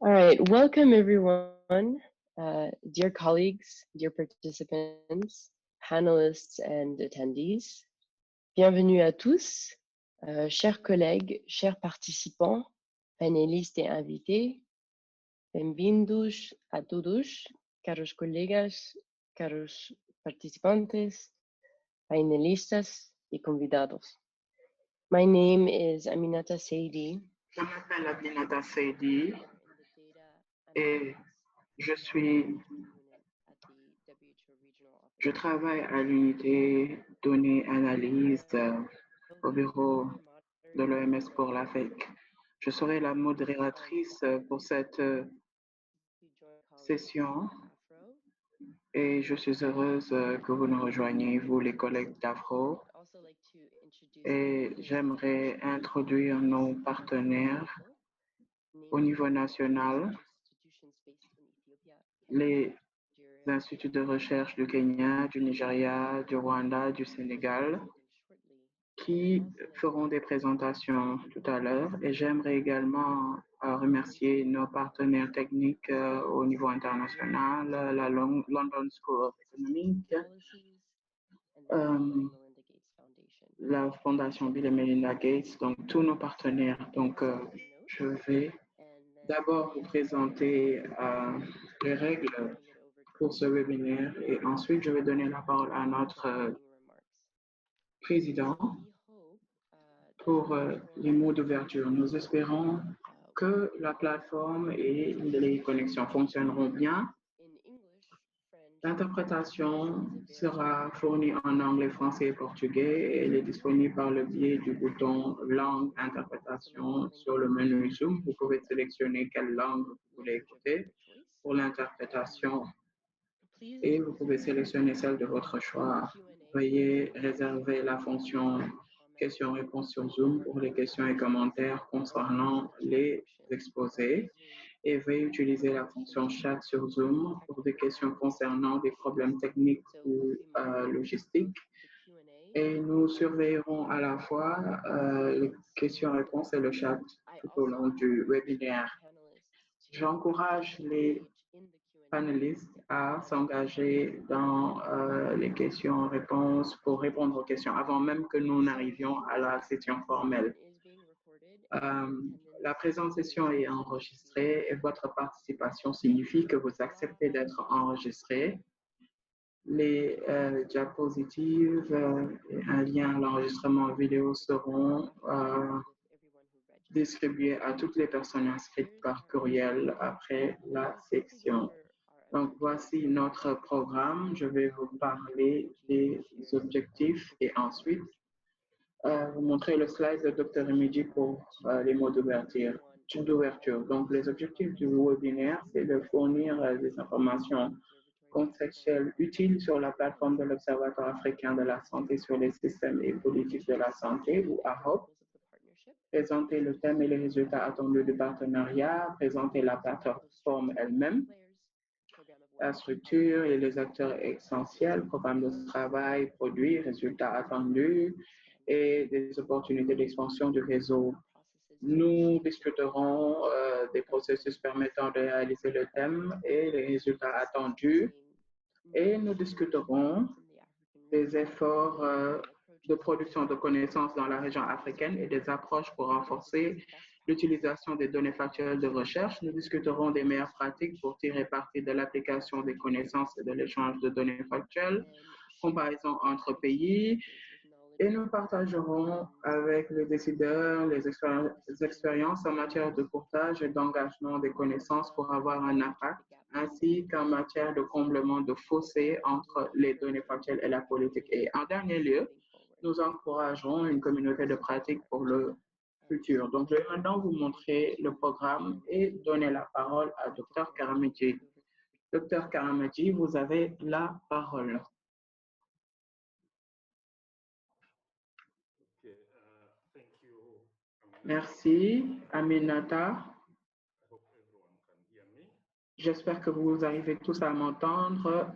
All right, welcome everyone, dear colleagues, dear participants, panelists, and attendees. Bienvenue à tous, chers collègues, chers participants, panélistes et invités. Bem-vindos a todos, caros colegas, caros participantes, panelistas y convidados. My name is Aminata Saidi. Je m'appelle Aminata Saidi et je travaille à l'unité données analyse au bureau de l'OMS pour l'Afrique. Je serai la modératrice pour cette session et je suis heureuse que vous nous rejoigniez, vous les collègues d'Afro. Et j'aimerais introduire nos partenaires au niveau national, les instituts de recherche du Kenya, du Nigeria, du Rwanda, du Sénégal, qui feront des présentations tout à l'heure. Et j'aimerais également remercier nos partenaires techniques au niveau international, la London School of Economics, la Fondation Bill et Melinda Gates, donc tous nos partenaires. Donc, je vais d'abord vous présenter les règles pour ce webinaire et ensuite je vais donner la parole à notre président pour les mots d'ouverture. Nous espérons que la plateforme et les connexions fonctionneront bien. L'interprétation sera fournie en anglais, français et portugais. Elle est disponible par le biais du bouton langue interprétation sur le menu Zoom. Vous pouvez sélectionner quelle langue vous voulez écouter pour l'interprétation et vous pouvez sélectionner celle de votre choix. Veuillez réserver la fonction questions-réponses sur Zoom pour les questions et commentaires concernant les exposés et veuillez utiliser la fonction chat sur Zoom pour des questions concernant des problèmes techniques ou logistiques. Et nous surveillerons à la fois les questions-réponses et le chat tout au long du webinaire. J'encourage les panélistes à s'engager dans les questions-réponses pour répondre aux questions avant même que nous n'arrivions à la session formelle. La présente session est enregistrée et votre participation signifie que vous acceptez d'être enregistré. Les diapositives et un lien à l'enregistrement vidéo seront distribués à toutes les personnes inscrites par courriel après la section. Donc, voici notre programme. Je vais vous parler des objectifs et ensuite vous montrer le slide de Dr. Remigi pour les mots d'ouverture. Donc, les objectifs du webinaire, c'est de fournir des informations contextuelles utiles sur la plateforme de l'Observatoire africain de la santé sur les systèmes et politiques de la santé, ou AHOP, présenter le thème et les résultats attendus du partenariat, présenter la plateforme elle-même, la structure et les acteurs essentiels, programme de travail, produits, résultats attendus et des opportunités d'expansion du réseau. Nous discuterons des processus permettant de réaliser le thème et les résultats attendus et nous discuterons des efforts de production de connaissances dans la région africaine et des approches pour renforcer l'utilisation des données factuelles de recherche. Nous discuterons des meilleures pratiques pour tirer parti de l'application des connaissances et de l'échange de données factuelles, comparaison entre pays, et nous partagerons avec les décideurs les expériences en matière de courtage et d'engagement des connaissances pour avoir un impact, ainsi qu'en matière de comblement de fossés entre les données factuelles et la politique. Et en dernier lieu, nous encouragerons une communauté de pratiques pour le futur. Donc, je vais maintenant vous montrer le programme et donner la parole à Dr. Karamidji. Dr. Karamidji, vous avez la parole. Merci, Aminata. J'espère que vous arrivez tous à m'entendre.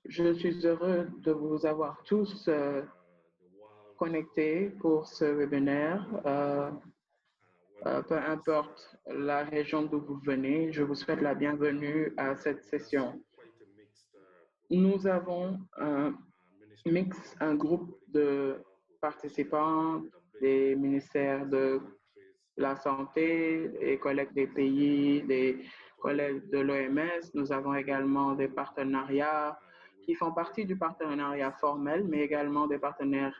Je suis heureux de vous avoir tous connectés pour ce webinaire. peu importe la région d'où vous venez, je vous souhaite la bienvenue à cette session. Nous avons un mix, un groupe de participants des ministères de la santé, des collègues des pays, des collègues de l'OMS. Nous avons également des partenariats qui font partie du partenariat formel, mais également des partenaires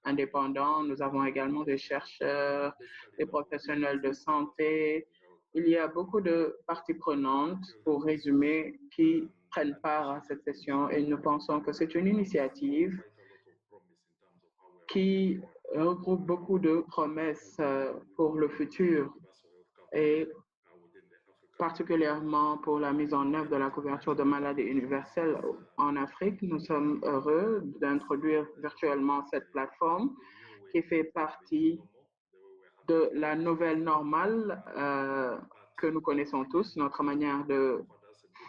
indépendants. Nous avons également des chercheurs, des professionnels de santé. Il y a beaucoup de parties prenantes, pour résumer, qui prennent part à cette session et nous pensons que c'est une initiative qui regroupe beaucoup de promesses pour le futur et particulièrement pour la mise en œuvre de la couverture de maladies universelle en Afrique. Nous sommes heureux d'introduire virtuellement cette plateforme qui fait partie de la nouvelle normale que nous connaissons tous, notre manière de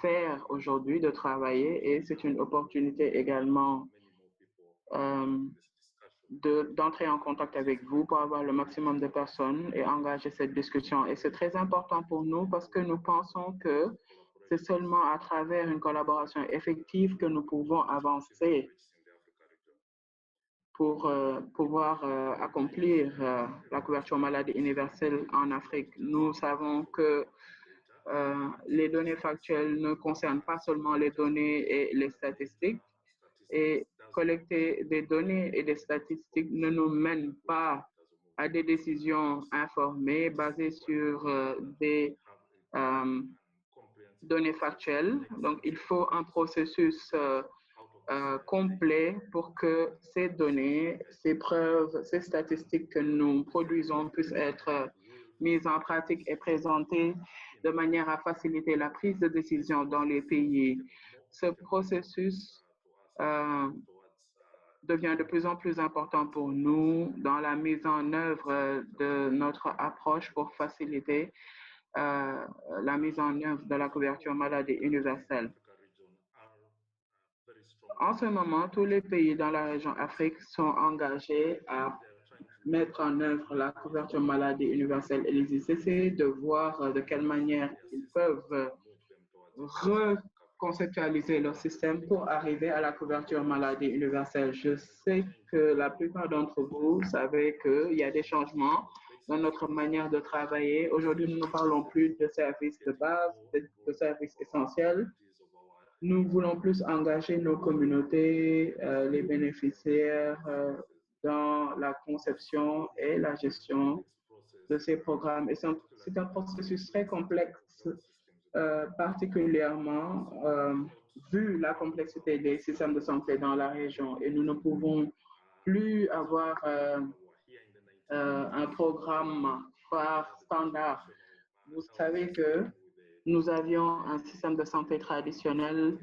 faire aujourd'hui, de travailler, et c'est une opportunité également d'entrer en contact avec vous pour avoir le maximum de personnes et engager cette discussion. Et c'est très important pour nous parce que nous pensons que c'est seulement à travers une collaboration effective que nous pouvons avancer pour pouvoir accomplir la couverture maladie universelle en Afrique. Nous savons que les données factuelles ne concernent pas seulement les données et les statistiques, et collecter des données et des statistiques ne nous mène pas à des décisions informées basées sur des données factuelles. Donc, il faut un processus complet pour que ces données, ces preuves, ces statistiques que nous produisons puissent être mises en pratique et présentées de manière à faciliter la prise de décision dans les pays. Ce processus devient de plus en plus important pour nous dans la mise en œuvre de notre approche pour faciliter la mise en œuvre de la couverture maladie universelle. En ce moment, tous les pays dans la région Afrique sont engagés à mettre en œuvre la couverture maladie universelle et ils essaient de voir de quelle manière ils peuvent reconceptualiser leur système pour arriver à la couverture maladie universelle. Je sais que la plupart d'entre vous savez qu'il y a des changements dans notre manière de travailler. Aujourd'hui, nous ne parlons plus de services de base, de services essentiels. Nous voulons plus engager nos communautés, les bénéficiaires dans la conception et la gestion de ces programmes. Et c'est un processus très complexe, particulièrement vu la complexité des systèmes de santé dans la région. Et nous ne pouvons plus avoir un programme par standard. Vous savez que nous avions un système de santé traditionnel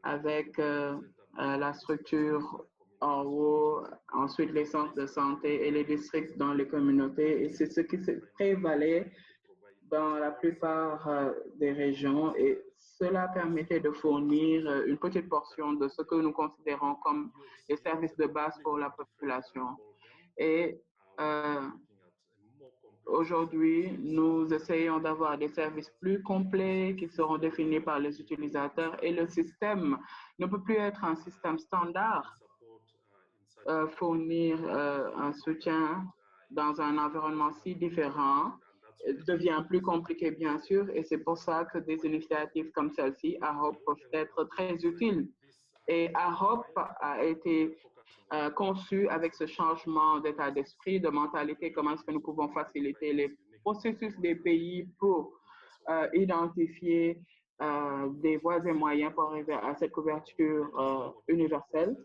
avec la structure en haut, ensuite les centres de santé et les districts dans les communautés. Et c'est ce qui prévalait dans la plupart des régions. Et cela permettait de fournir une petite portion de ce que nous considérons comme les services de base pour la population. Et aujourd'hui, nous essayons d'avoir des services plus complets qui seront définis par les utilisateurs et le système ne peut plus être un système standard. Fournir un soutien dans un environnement si différent devient plus compliqué, bien sûr, et c'est pour ça que des initiatives comme celle-ci, AHOPE, peuvent être très utiles. Et AHOPE a été conçu avec ce changement d'état d'esprit, de mentalité, comment est-ce que nous pouvons faciliter les processus des pays pour identifier des voies et moyens pour arriver à cette couverture universelle.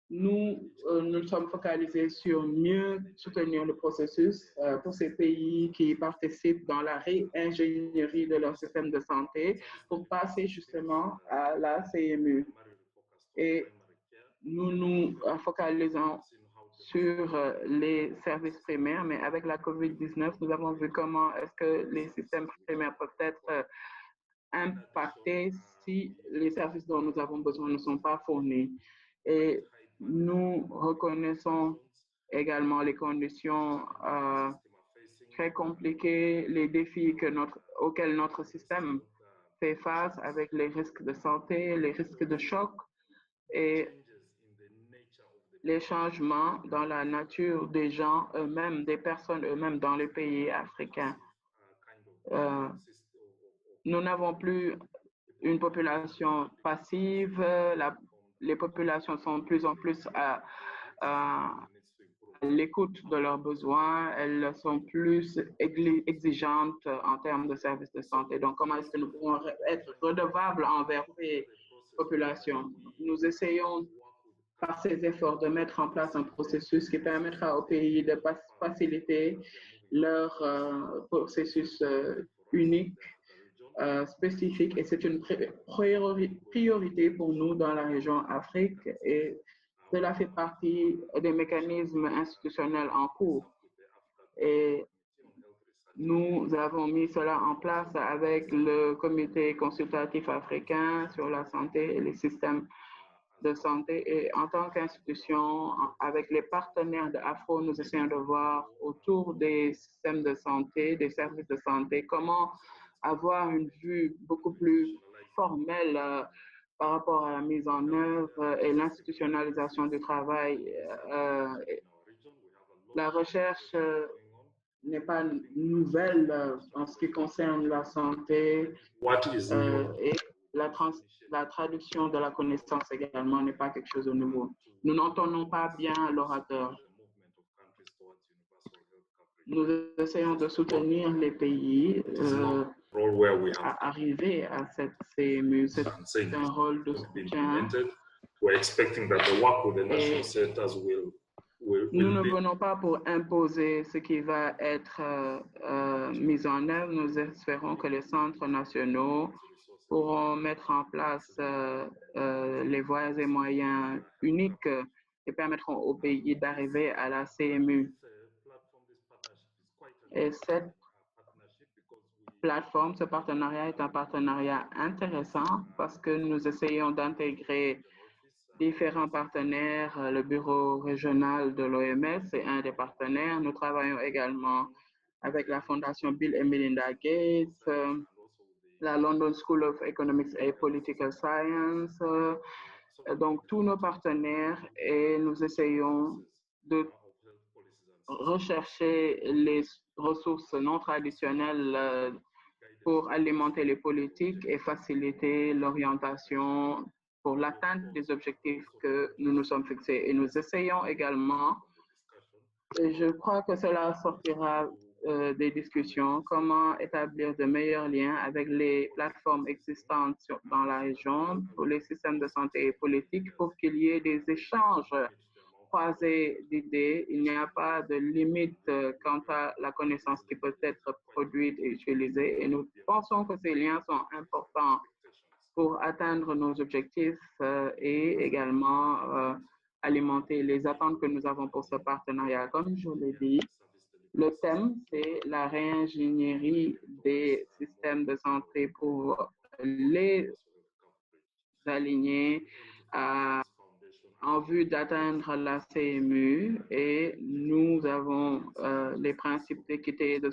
Nous nous sommes focalisés sur mieux soutenir le processus pour ces pays qui participent dans la réingénierie de leur système de santé pour passer justement à la CMU. Et nous nous focalisons sur les services primaires, mais avec la COVID-19, nous avons vu comment est-ce que les systèmes primaires peuvent être impactés si les services dont nous avons besoin ne sont pas fournis. Et nous reconnaissons également les conditions très compliqué les défis auxquels notre système fait face avec les risques de santé, les risques de choc et les changements dans la nature des gens eux-mêmes, des personnes eux-mêmes dans les pays africains. Nous n'avons plus une population passive, les populations sont de plus en plus à l'écoute de leurs besoins, elles sont plus exigeantes en termes de services de santé. Donc, comment est-ce que nous pouvons être redevables envers ces populations? Nous essayons par ces efforts de mettre en place un processus qui permettra au pays de faciliter leur processus unique, spécifique, et c'est une priorité pour nous dans la région Afrique, et cela fait partie des mécanismes institutionnels en cours. Et nous avons mis cela en place avec le Comité consultatif africain sur la santé et les systèmes de santé. Et en tant qu'institution, avec les partenaires de AFRO, nous essayons de voir autour des systèmes de santé, des services de santé, comment avoir une vue beaucoup plus formelle par rapport à la mise en œuvre et l'institutionnalisation du travail. La recherche n'est pas nouvelle en ce qui concerne la santé et la traduction de la connaissance également n'est pas quelque chose de nouveau. Nous n'entendons pas bien l'orateur. Nous essayons de soutenir les pays à arriver à cette CMU. C'est un rôle de soutien. Nous ne venons pas pour imposer ce qui va être mis en œuvre. Nous espérons que les centres nationaux pourront mettre en place les voies et moyens uniques qui permettront au pays d'arriver à la CMU. Et cette plateforme, ce partenariat est un partenariat intéressant parce que nous essayons d'intégrer différents partenaires. Le bureau régional de l'OMS est un des partenaires. Nous travaillons également avec la Fondation Bill et Melinda Gates, la London School of Economics and Political Science, donc tous nos partenaires, et nous essayons de rechercher les ressources non traditionnelles pour alimenter les politiques et faciliter l'orientation pour l'atteinte des objectifs que nous nous sommes fixés. Et nous essayons également, et je crois que cela sortira des discussions, comment établir de meilleurs liens avec les plateformes existantes dans la région pour les systèmes de santé et politiques pour qu'il y ait des échanges croisés d'idées. Il n'y a pas de limite quant à la connaissance qui peut être produite et utilisée. Et nous pensons que ces liens sont importants pour atteindre nos objectifs et également alimenter les attentes que nous avons pour ce partenariat. Comme je l'ai dit, le thème, c'est la réingénierie des systèmes de santé pour les aligner en vue d'atteindre la CMU, et nous avons les principes d'équité, de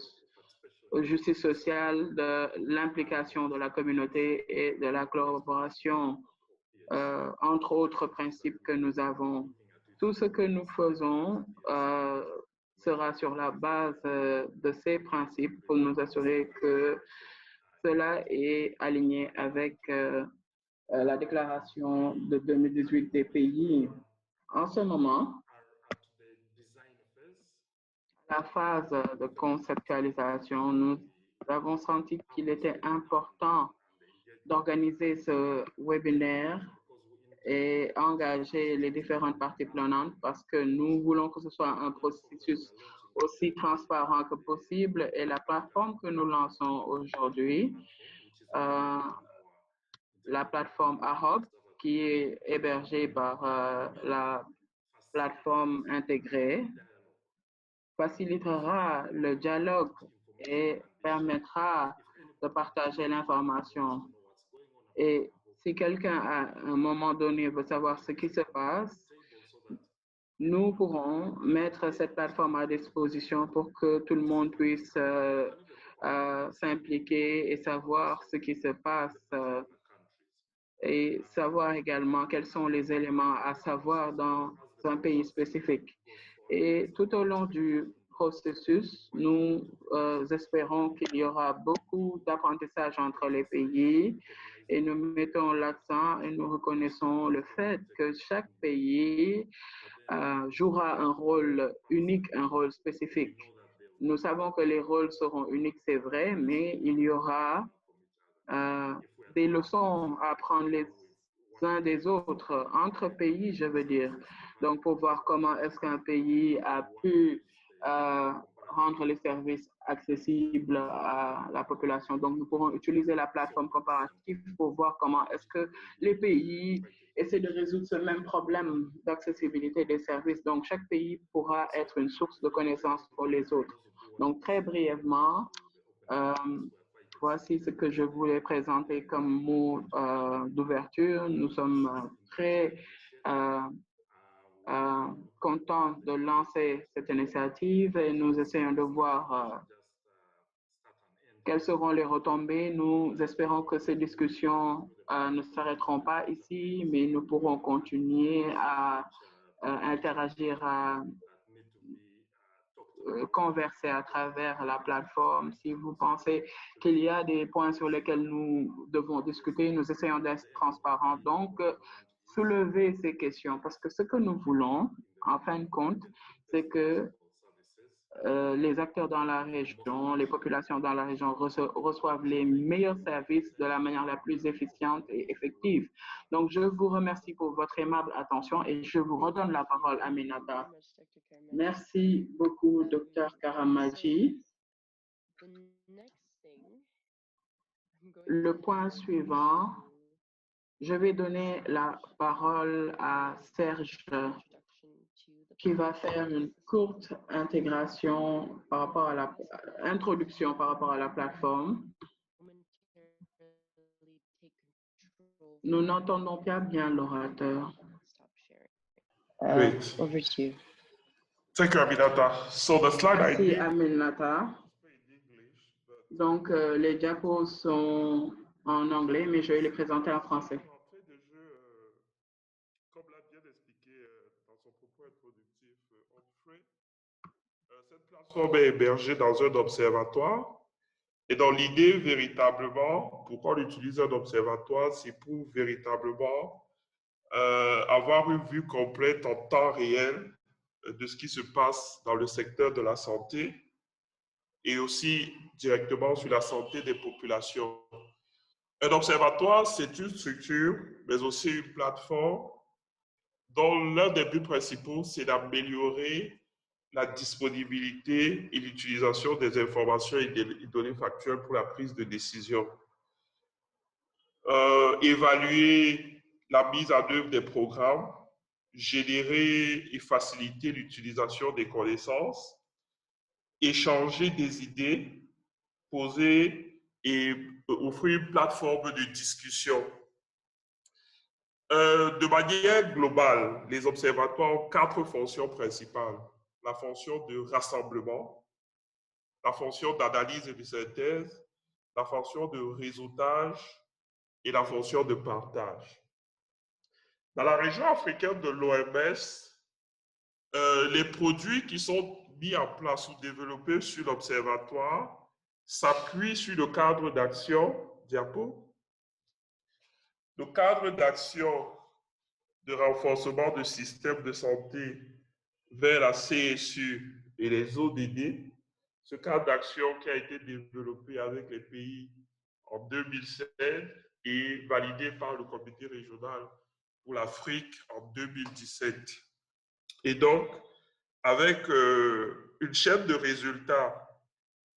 justice sociale, de l'implication de la communauté et de la collaboration, entre autres principes que nous avons. Tout ce que nous faisons sera sur la base de ces principes pour nous assurer que cela est aligné avec la déclaration de 2018 des pays. En ce moment, la phase de conceptualisation, nous avons senti qu'il était important d'organiser ce webinaire et engager les différentes parties prenantes parce que nous voulons que ce soit un processus aussi transparent que possible. Et la plateforme que nous lançons aujourd'hui, la plateforme AHOP, qui est hébergée par la plateforme intégrée, facilitera le dialogue et permettra de partager l'information. Et si quelqu'un à un moment donné veut savoir ce qui se passe, nous pourrons mettre cette plateforme à disposition pour que tout le monde puisse s'impliquer et savoir ce qui se passe et savoir également quels sont les éléments à savoir dans un pays spécifique. Et tout au long du processus, nous espérons qu'il y aura beaucoup d'apprentissage entre les pays et nous mettons l'accent et nous reconnaissons le fait que chaque pays jouera un rôle unique, un rôle spécifique. Nous savons que les rôles seront uniques, c'est vrai, mais il y aura des leçons à apprendre les uns des autres, entre pays, je veux dire. Donc, pour voir comment est-ce qu'un pays a pu rendre les services accessibles à la population. Donc, nous pourrons utiliser la plateforme comparative pour voir comment est-ce que les pays essaient de résoudre ce même problème d'accessibilité des services. Donc, chaque pays pourra être une source de connaissances pour les autres. Donc, très brièvement, voici ce que je voulais présenter comme mot d'ouverture. Nous sommes très contents de lancer cette initiative et nous essayons de voir quelles seront les retombées. Nous espérons que ces discussions ne s'arrêteront pas ici, mais nous pourrons continuer à interagir, à converser à travers la plateforme. Si vous pensez qu'il y a des points sur lesquels nous devons discuter, nous essayons d'être transparents. Donc, soulever ces questions parce que ce que nous voulons, en fin de compte, c'est que les acteurs dans la région, les populations dans la région reçoivent les meilleurs services de la manière la plus efficiente et effective. Donc, je vous remercie pour votre aimable attention et je vous redonne la parole à Aminata. Merci beaucoup, Dr. Karamaji. Le point suivant, je vais donner la parole à Serge qui va faire une courte intégration par rapport à la introduction par rapport à la plateforme. Nous n'entendons pas bien l'orateur. Great. Over to you. Thank you, Aminata. So the slide Merci, I did Aminata. Donc, les diapos sont en anglais, mais je vais les présenter en français. Comme l'a bien expliqué dans son propos introductif, Humphrey, cette plateforme est hébergée dans un observatoire. Et dans l'idée, véritablement, pourquoi on utilise un observatoire, c'est pour véritablement avoir une vue complète en temps réel de ce qui se passe dans le secteur de la santé et aussi directement sur la santé des populations. Un observatoire, c'est une structure, mais aussi une plateforme dont l'un des buts principaux, c'est d'améliorer la disponibilité et l'utilisation des informations et des données factuelles pour la prise de décision. Évaluer la mise en œuvre des programmes, générer et faciliter l'utilisation des connaissances, échanger des idées, poser et offrir une plateforme de discussion. De manière globale, les observatoires ont 4 fonctions principales. La fonction de rassemblement, la fonction d'analyse et de synthèse, la fonction de réseautage et la fonction de partage. Dans la région africaine de l'OMS, les produits qui sont mis en place ou développés sur l'observatoire s'appuient sur le cadre d'action, diapo, le cadre d'action de renforcement du système de santé vers la CSU et les ODD. Ce cadre d'action qui a été développé avec les pays en 2016 et validé par le comité régional pour l'Afrique en 2017. Et donc, avec une chaîne de résultats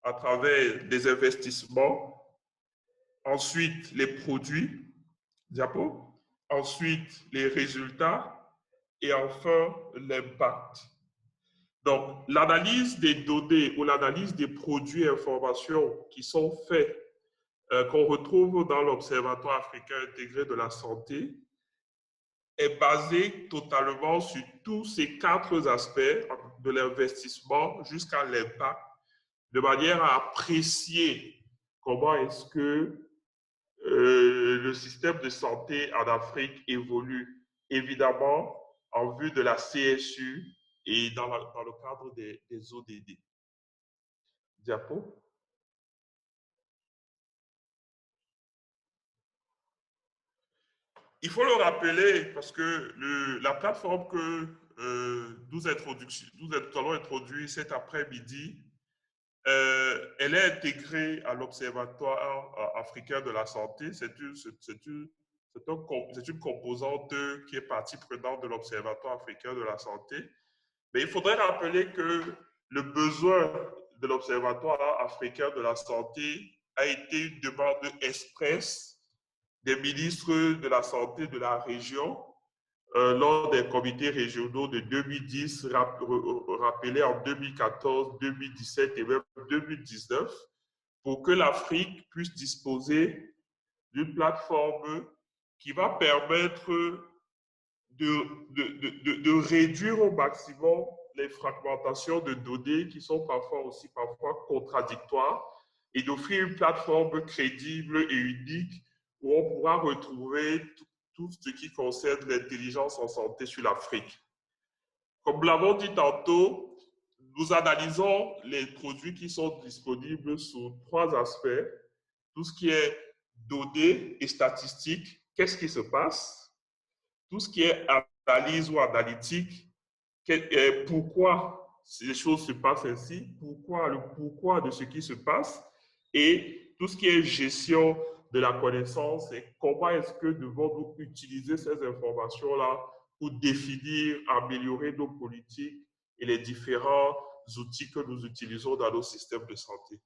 à travers des investissements, ensuite les produits, diapo, ensuite les résultats et enfin l'impact. Donc, l'analyse des données ou l'analyse des produits et informations qui sont faits, qu'on retrouve dans l'Observatoire africain intégré de la santé, est basé totalement sur tous ces 4 aspects, de l'investissement jusqu'à l'impact, de manière à apprécier comment est-ce que le système de santé en Afrique évolue, évidemment en vue de la CSU et dans le cadre des ODD. Diapo. Il faut le rappeler parce que la plateforme que nous allons introduire cet après-midi, elle est intégrée à l'Observatoire africain de la santé. C'est une composante qui est partie prenante de l'Observatoire africain de la santé. Mais il faudrait rappeler que le besoin de l'Observatoire africain de la santé a été une demande expresse des ministres de la Santé de la région lors des comités régionaux de 2010, rappelés en 2014, 2017 et même 2019, pour que l'Afrique puisse disposer d'une plateforme qui va permettre de réduire au maximum les fragmentations de données qui sont parfois contradictoires et d'offrir une plateforme crédible et unique où on pourra retrouver tout ce qui concerne l'intelligence en santé sur l'Afrique. Comme nous l'avons dit tantôt, nous analysons les produits qui sont disponibles sous 3 aspects. Tout ce qui est données et statistiques, qu'est-ce qui se passe? Tout ce qui est analyse ou analytique, pourquoi les choses se passent ainsi, le pourquoi de ce qui se passe, et tout ce qui est gestion de la connaissance et comment est-ce que devons-nous utiliser ces informations-là pour définir, améliorer nos politiques et les différents outils que nous utilisons dans nos systèmes de santé.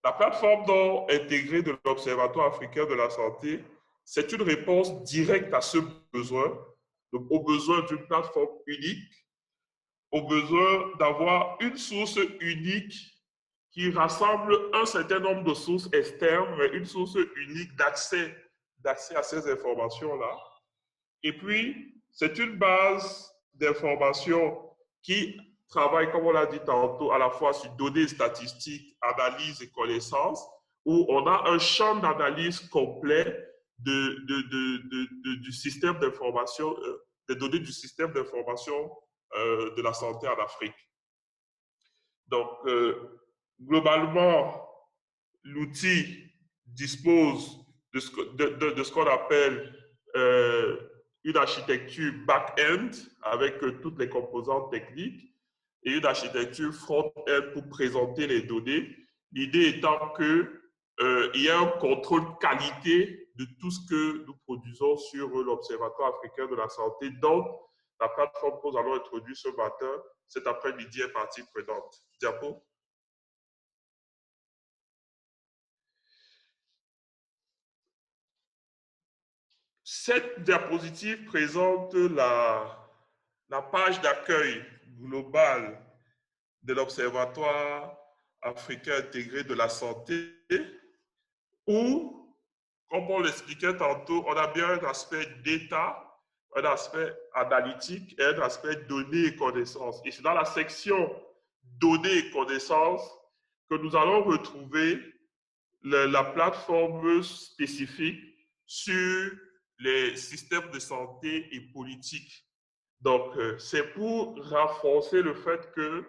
La plateforme intégrée de l'Observatoire africain de la santé, c'est une réponse directe à ce besoin, donc au besoin d'une plateforme unique, au besoin d'avoir une source unique qui rassemble un certain nombre de sources externes, mais une source unique d'accès à ces informations-là. Et puis, c'est une base d'informations qui travaille, comme on l'a dit tantôt, à la fois sur données statistiques, analyse et connaissances, où on a un champ d'analyse complet du système d'information, des données du système d'information de la santé en Afrique. Donc, globalement, l'outil dispose de ce qu'on appelle une architecture back-end avec toutes les composantes techniques et une architecture front-end pour présenter les données. L'idée étant qu'il y a un contrôle qualité de tout ce que nous produisons sur l'Observatoire africain de la santé. Donc, la plateforme que nous allons introduire ce matin, cet après-midi, est partie prenante. Diapo. Cette diapositive présente la page d'accueil globale de l'Observatoire africain intégré de la santé, où, comme on l'expliquait tantôt, on a bien un aspect data, un aspect analytique et un aspect données et connaissances. Et c'est dans la section données et connaissances que nous allons retrouver la plateforme spécifique sur les systèmes de santé et politique. Donc, c'est pour renforcer le fait que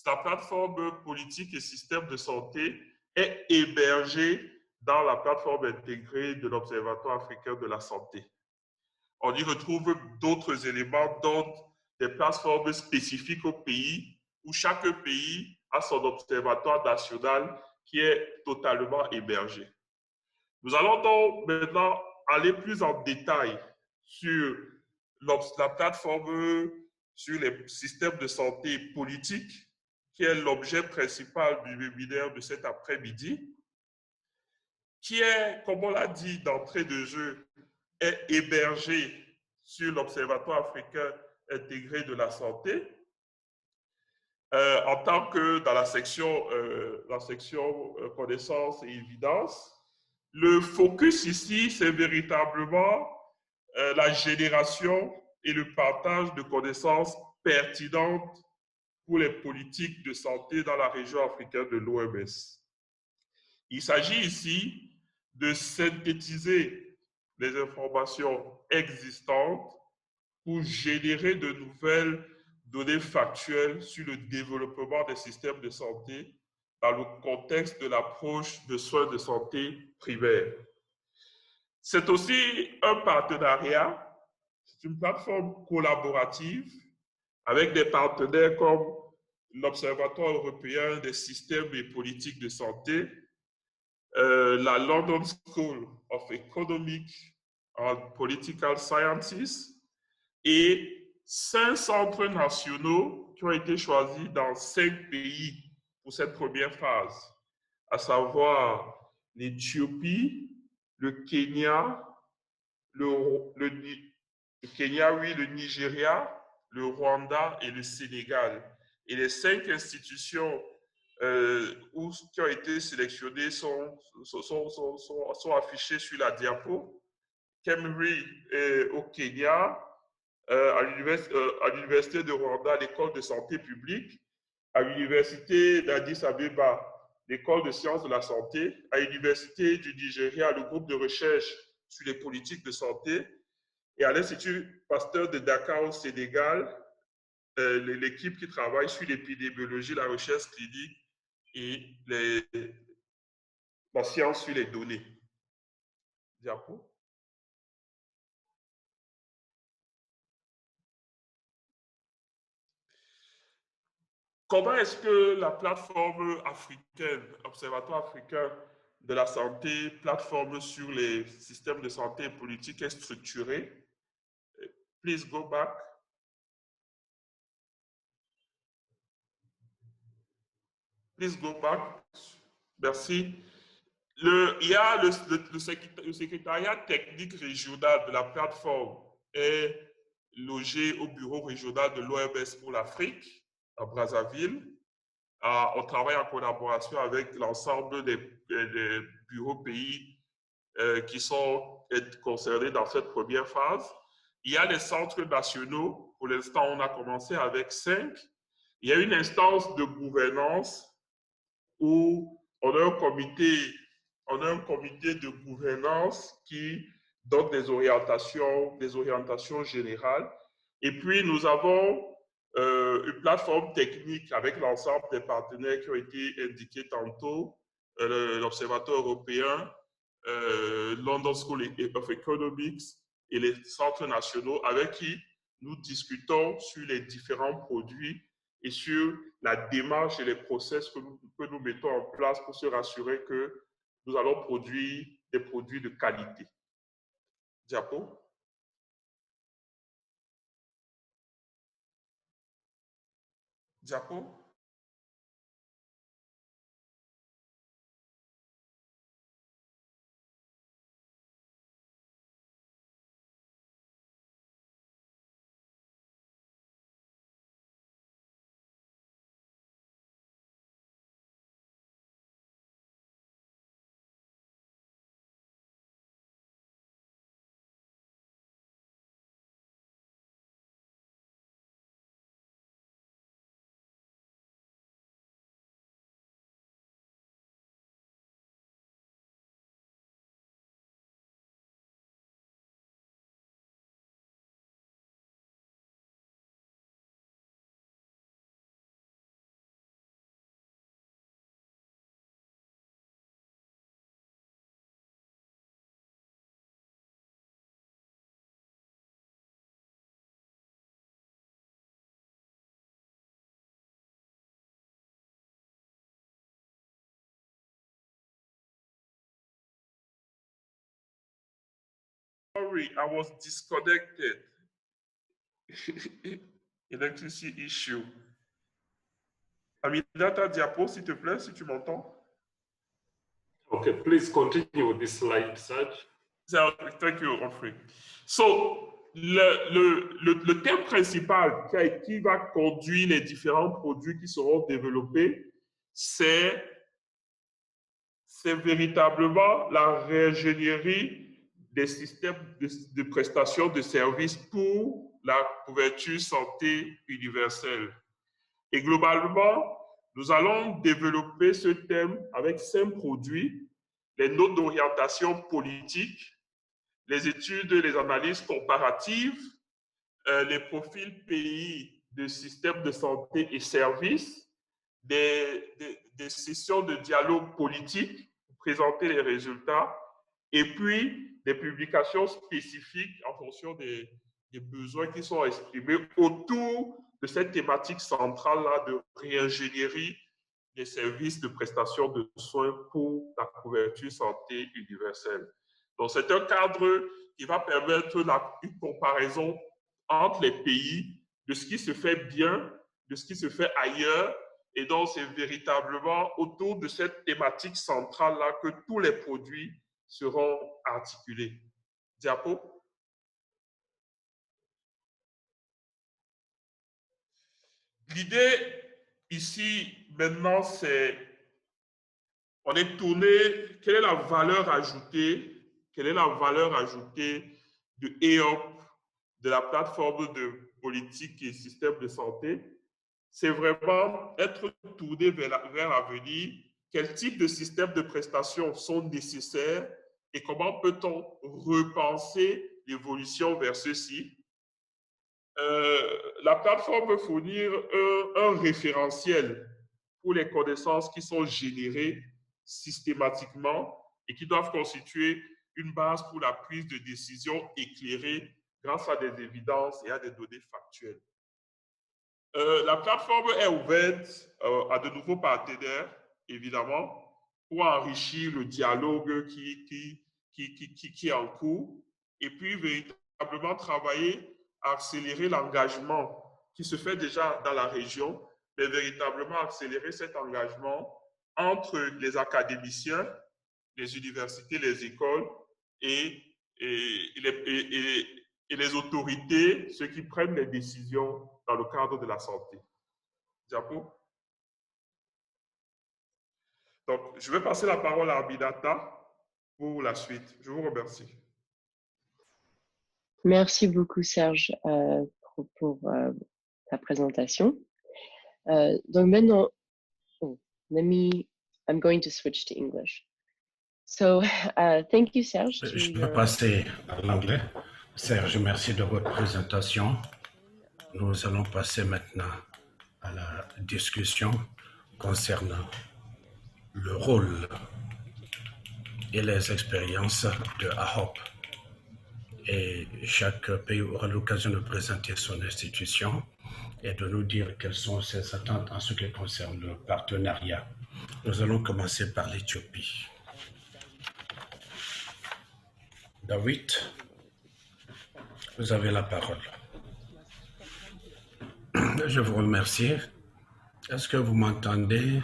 la plateforme politique et système de santé est hébergée dans la plateforme intégrée de l'Observatoire africain de la santé. On y retrouve d'autres éléments, dont des plateformes spécifiques au pays, où chaque pays a son observatoire national qui est totalement hébergé. Nous allons donc maintenant aller plus en détail sur la plateforme sur les systèmes de santé politique, qui est l'objet principal du webinaire de cet après-midi, qui est, comme on l'a dit d'entrée de jeu, est hébergé sur l'Observatoire africain intégré de la santé, en tant que dans la section connaissances et évidences. Le focus ici, c'est véritablement la génération et le partage de connaissances pertinentes pour les politiques de santé dans la région africaine de l'OMS. Il s'agit ici de synthétiser les informations existantes pour générer de nouvelles données factuelles sur le développement des systèmes de santé dans le contexte de l'approche de soins de santé primaires. C'est aussi un partenariat, c'est une plateforme collaborative avec des partenaires comme l'Observatoire européen des systèmes et politiques de santé, la London School of Economic and Political Sciences et 5 centres nationaux qui ont été choisis dans 5 pays pour cette première phase, à savoir l'Éthiopie, le Kenya, le Nigeria, le Rwanda et le Sénégal. Et les 5 institutions qui ont été sélectionnées sont affichées sur la diapo. KEMRI au Kenya, à l'université de Rwanda, l'école de santé publique, à l'université d'Addis Abeba, l'école de sciences de la santé, à l'université du Nigeria, le groupe de recherche sur les politiques de santé, et à l'Institut Pasteur de Dakar au Sénégal, l'équipe qui travaille sur l'épidémiologie, la recherche clinique et la science sur les données. Diapo. Comment est-ce que la plateforme africaine, Observatoire africain de la santé, plateforme sur les systèmes de santé et politique est structurée? Please go back. Please go back. Merci. Il y a le secrétariat technique régional de la plateforme est logé au bureau régional de l'OMS pour l'Afrique, à Brazzaville. On travaille en collaboration avec l'ensemble des bureaux pays qui sont concernés dans cette première phase. Il y a des centres nationaux. Pour l'instant, on a commencé avec 5. Il y a une instance de gouvernance où on a un comité de gouvernance qui donne des orientations générales. Et puis, nous avons une plateforme technique avec l'ensemble des partenaires qui ont été indiqués tantôt, l'Observatoire européen, London School of Economics et les centres nationaux avec qui nous discutons sur les différents produits et sur la démarche et les process que nous mettons en place pour se rassurer que nous allons produire des produits de qualité. Diapo. Diapo. Sorry, I was disconnected. Electricity issue. Aminata Diapo, s'il te plaît, si tu m'entends. Okay, please continue with this slide, Serge. Thank you, Humphrey. So, le thème principal qui va conduire les différents produits qui seront développés, c'est véritablement la réingénierie des systèmes de prestation de services pour la couverture santé universelle. Et globalement, nous allons développer ce thème avec 5 produits, les notes d'orientation politique, les études et les analyses comparatives, les profils pays de systèmes de santé et services, des sessions de dialogue politique pour présenter les résultats, et puis des publications spécifiques en fonction des besoins qui sont exprimés autour de cette thématique centrale-là de réingénierie des services de prestation de soins pour la couverture santé universelle. Donc, c'est un cadre qui va permettre une comparaison entre les pays de ce qui se fait bien, de ce qui se fait ailleurs. Et donc, c'est véritablement autour de cette thématique centrale-là que tous les produits seront articulés. Diapo. L'idée ici, maintenant, c'est, on est tourné, quelle est la valeur ajoutée, de EOP, de la plateforme de politique et système de santé? C'est vraiment être tourné vers l'avenir. Quel type de système de prestations sont nécessaires et comment peut-on repenser l'évolution vers ceux-ci? La plateforme peut fournir un référentiel pour les connaissances qui sont générées systématiquement et qui doivent constituer une base pour la prise de décision éclairée grâce à des évidences et à des données factuelles. La plateforme est ouverte à de nouveaux partenaires, évidemment, pour enrichir le dialogue qui est en cours et puis véritablement travailler à accélérer l'engagement qui se fait déjà dans la région, mais véritablement accélérer cet engagement entre les académiciens, les universités, les écoles et les autorités, ceux qui prennent les décisions dans le cadre de la santé. Diapo. Donc, je vais passer la parole à Aminata pour la suite. Je vous remercie. Merci beaucoup, Serge, pour ta présentation. Donc maintenant, I'm going to switch to English. So, thank you, Serge. Je vais passer à l'anglais. Serge, merci de votre présentation. Nous allons passer maintenant à la discussion concernant le rôle et les expériences de AHOP. Et chaque pays aura l'occasion de présenter son institution et de nous dire quelles sont ses attentes en ce qui concerne le partenariat. Nous allons commencer par l'Éthiopie. David, vous avez la parole. Je vous remercie. Est-ce que vous m'entendez?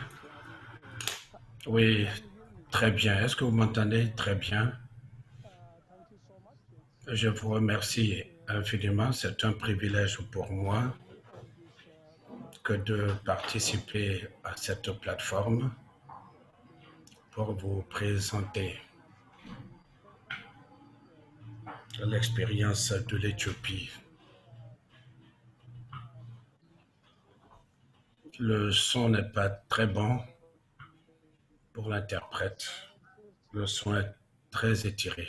Oui, très bien. Est-ce que vous m'entendez? Très bien. Je vous remercie infiniment. C'est un privilège pour moi que de participer à cette plateforme pour vous présenter l'expérience de l'Éthiopie. Le son n'est pas très bon pour l'interprète. Le son est très étiré.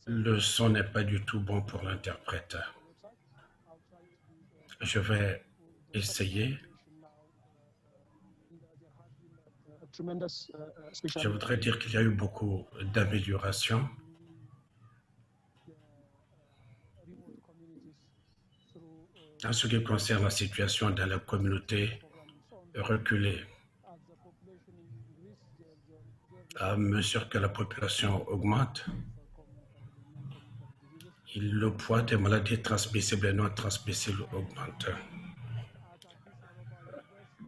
Le son n'est pas du tout bon pour l'interprète. Je vais essayer. Je voudrais dire qu'il y a eu beaucoup d'améliorations. En ce qui concerne la situation dans la communauté reculée, à mesure que la population augmente, le poids des maladies transmissibles et non transmissibles augmente.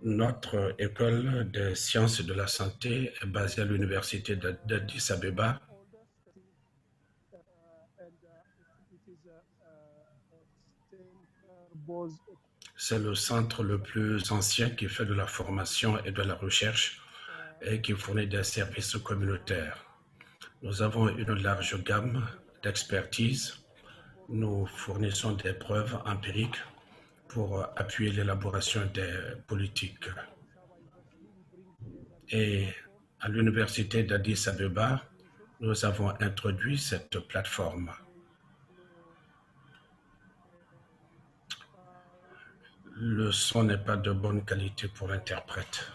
Notre école des sciences de la santé est basée à l'université d'Addis Abeba. C'est le centre le plus ancien qui fait de la formation et de la recherche et qui fournit des services communautaires. Nous avons une large gamme d'expertise. Nous fournissons des preuves empiriques pour appuyer l'élaboration des politiques. Et à l'université d'Addis Abeba, nous avons introduit cette plateforme. Le son n'est pas de bonne qualité pour l'interprète.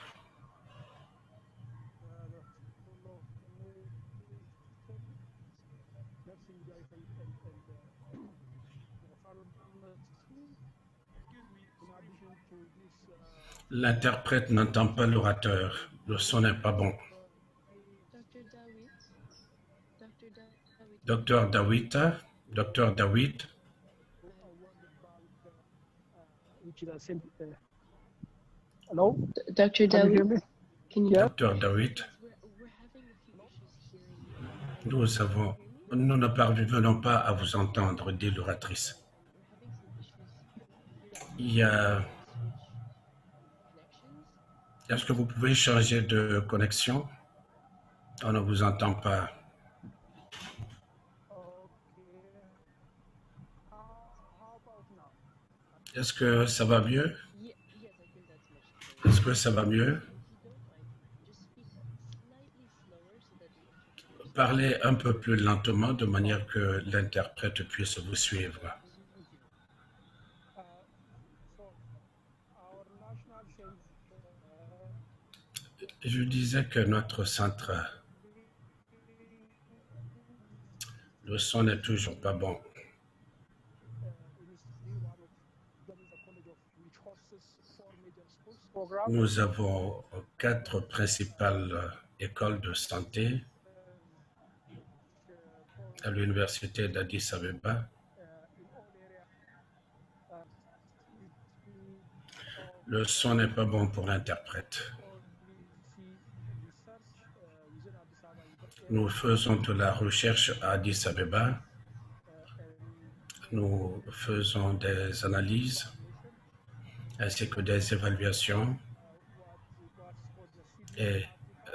L'interprète n'entend pas l'orateur. Le son n'est pas bon. Dr. Dawit, Hello? Dr. Can you hear Dawit, me? can you? Yeah. Dr. Dawit, nous ne parvenons pas à vous entendre, dit l'oratrice. Est-ce que vous pouvez changer de connexion? On ne vous entend pas. Est-ce que ça va mieux? Est-ce que ça va mieux? Parlez un peu plus lentement de manière que l'interprète puisse vous suivre. Je disais que notre centre, le son n'est toujours pas bon. Nous avons 4 principales écoles de santé à l'université d'Addis Abeba. Le son n'est pas bon pour l'interprète. Nous faisons de la recherche à Addis Abeba. Nous faisons des analyses ainsi que des évaluations. Et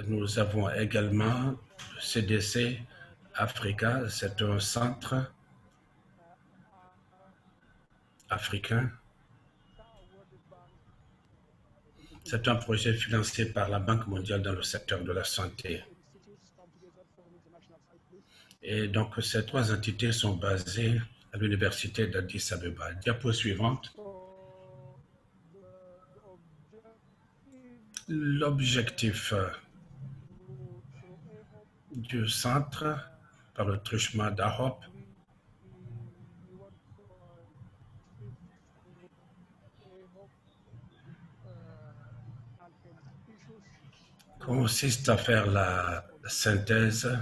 nous avons également CDC Africa, c'est un centre africain. C'est un projet financé par la Banque mondiale dans le secteur de la santé. Et donc, ces 3 entités sont basées à l'université d'Addis Abeba. Diapo suivante. L'objectif du centre par le truchement d'AHOP consiste à faire la synthèse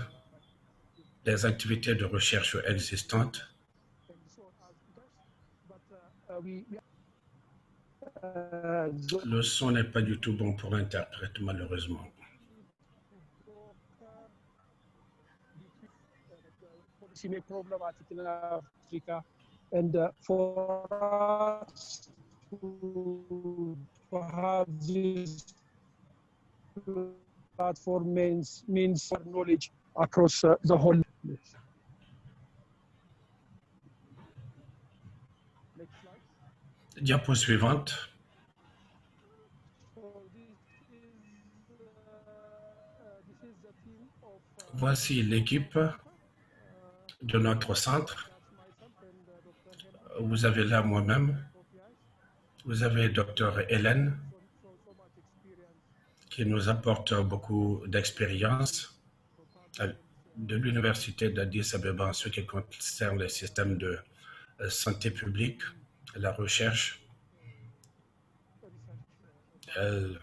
des activités de recherche existantes Le son n'est pas du tout bon pour l'interprète, malheureusement. problematic in Africa, and for us to have this platform means knowledge across the whole. Diapo suivante. Voici l'équipe de notre centre. Vous avez là moi-même. Vous avez Dr Hélène qui nous apporte beaucoup d'expérience de l'université d'Addis Abeba en ce qui concerne les systèmes de santé publique, la recherche. Elle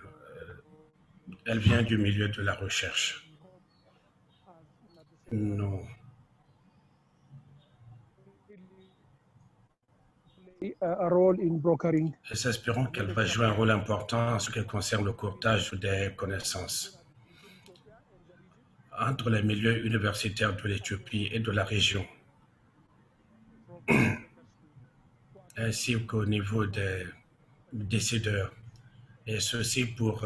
vient du milieu de la recherche. Nous espérons qu'elle va jouer un rôle important en ce qui concerne le courtage des connaissances entre les milieux universitaires de l'Éthiopie et de la région, ainsi qu'au niveau des décideurs. Et ceci pour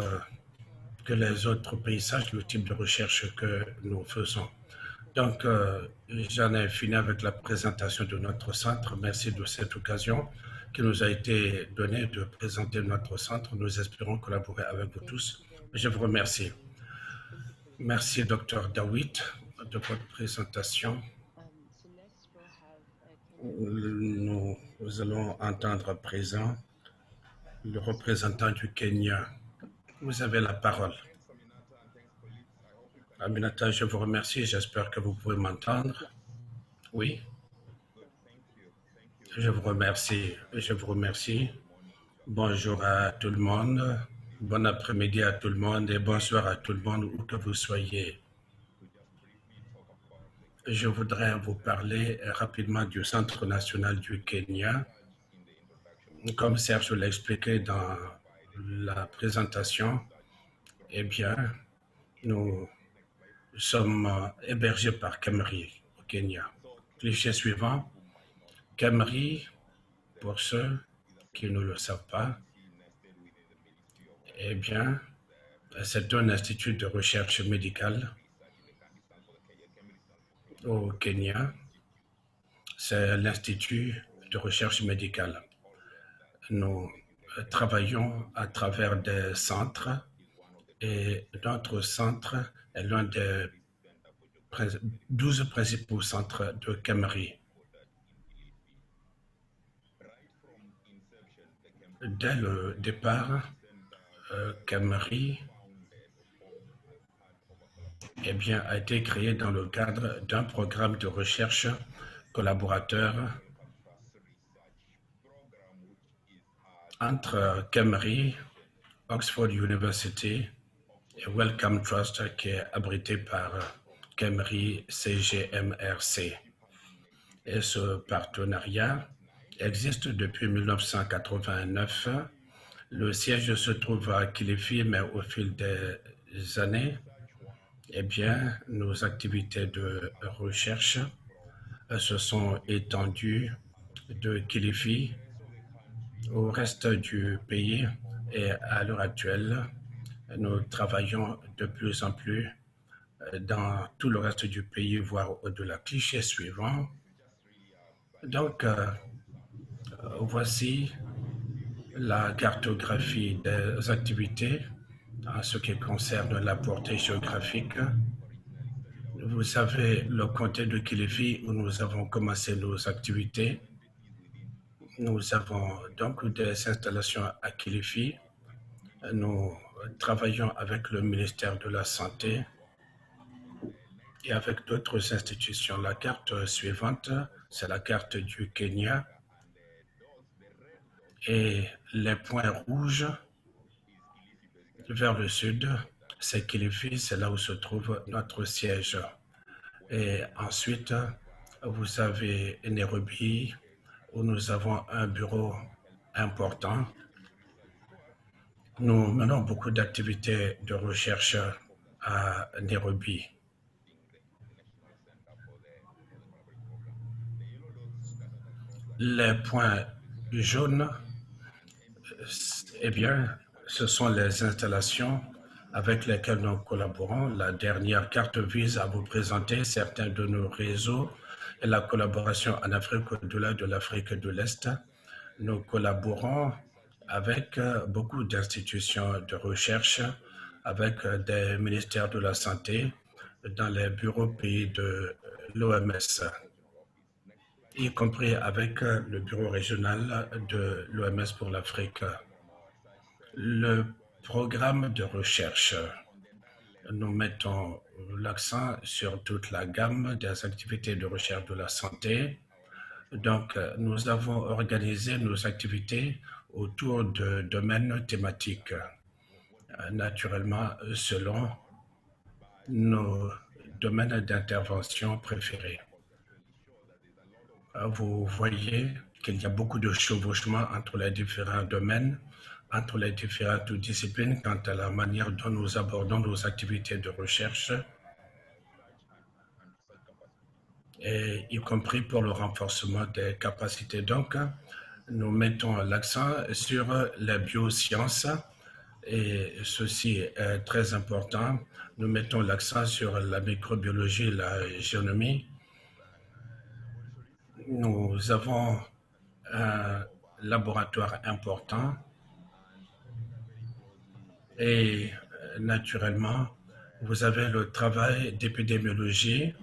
que les autres pays sachent le type de recherche que nous faisons. Donc, j'en ai fini avec la présentation de notre centre. Merci de cette occasion qui nous a été donnée de présenter notre centre. Nous espérons collaborer avec vous tous. Je vous remercie. Merci, Dr. Dawitt, de votre présentation. Nous allons entendre à présent le représentant du Kenya. Vous avez la parole. Aminata, je vous remercie. J'espère que vous pouvez m'entendre. Oui. Je vous remercie. Je vous remercie. Bonjour à tout le monde. Bon après-midi à tout le monde et bonsoir à tout le monde où que vous soyez. Je voudrais vous parler rapidement du Centre national du Kenya. Comme Serge l'a expliqué dans la présentation, eh bien, nous sommes hébergés par KEMRI au Kenya. Cliché suivant, KEMRI, pour ceux qui ne le savent pas, eh bien, c'est un institut de recherche médicale au Kenya. C'est l'Institut de recherche médicale. Nous travaillons à travers des centres et notre centre est l'un des 12 principaux centres de KEMRI. Dès le départ, KEMRI eh bien, a été créé dans le cadre d'un programme de recherche collaborateur entre KEMRI, Oxford University et Wellcome Trust qui est abrité par KEMRI CGMRC. Et ce partenariat existe depuis 1989. Le siège se trouve à Kilifi, mais au fil des années, eh bien, nos activités de recherche se sont étendues de Kilifi au reste du pays et à l'heure actuelle, nous travaillons de plus en plus dans tout le reste du pays, voire au-delà. Cliché suivant. Donc, voici la cartographie des activités en ce qui concerne la portée géographique. Vous avez le comté de Kilifi où nous avons commencé nos activités. Nous avons donc des installations à Kilifi. Nous travaillons avec le ministère de la Santé et avec d'autres institutions. La carte suivante, c'est la carte du Kenya. Et les points rouges vers le sud, c'est Kilifi, c'est là où se trouve notre siège. Et ensuite, vous avez Nairobi, où nous avons un bureau important. Nous menons beaucoup d'activités de recherche à Nairobi. Les points jaunes, eh bien, ce sont les installations avec lesquelles nous collaborons. La dernière carte vise à vous présenter certains de nos réseaux et la collaboration en Afrique au-delà de l'Afrique de l'Est. Nous collaborons avec beaucoup d'institutions de recherche, avec des ministères de la Santé, dans les bureaux pays de l'OMS, y compris avec le bureau régional de l'OMS pour l'Afrique. Le programme de recherche, nous mettons l'accent sur toute la gamme des activités de recherche de la santé. Donc, nous avons organisé nos activités autour de domaines thématiques, naturellement selon nos domaines d'intervention préférés. Vous voyez qu'il y a beaucoup de chevauchements entre les différents domaines, entre les différentes disciplines quant à la manière dont nous abordons nos activités de recherche, et y compris pour le renforcement des capacités. Donc, nous mettons l'accent sur les biosciences et ceci est très important. Nous mettons l'accent sur la microbiologie et la génomie. Nous avons un laboratoire important et naturellement, vous avez le travail d'épidémiologie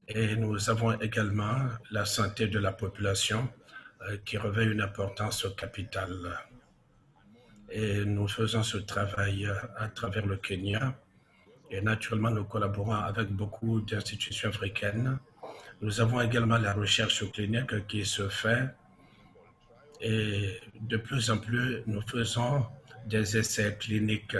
et nous avons également la santé de la population qui revêt une importance capitale. Et nous faisons ce travail à travers le Kenya et naturellement, nous collaborons avec beaucoup d'institutions africaines. Nous avons également la recherche clinique qui se fait et de plus en plus, nous faisons des essais cliniques.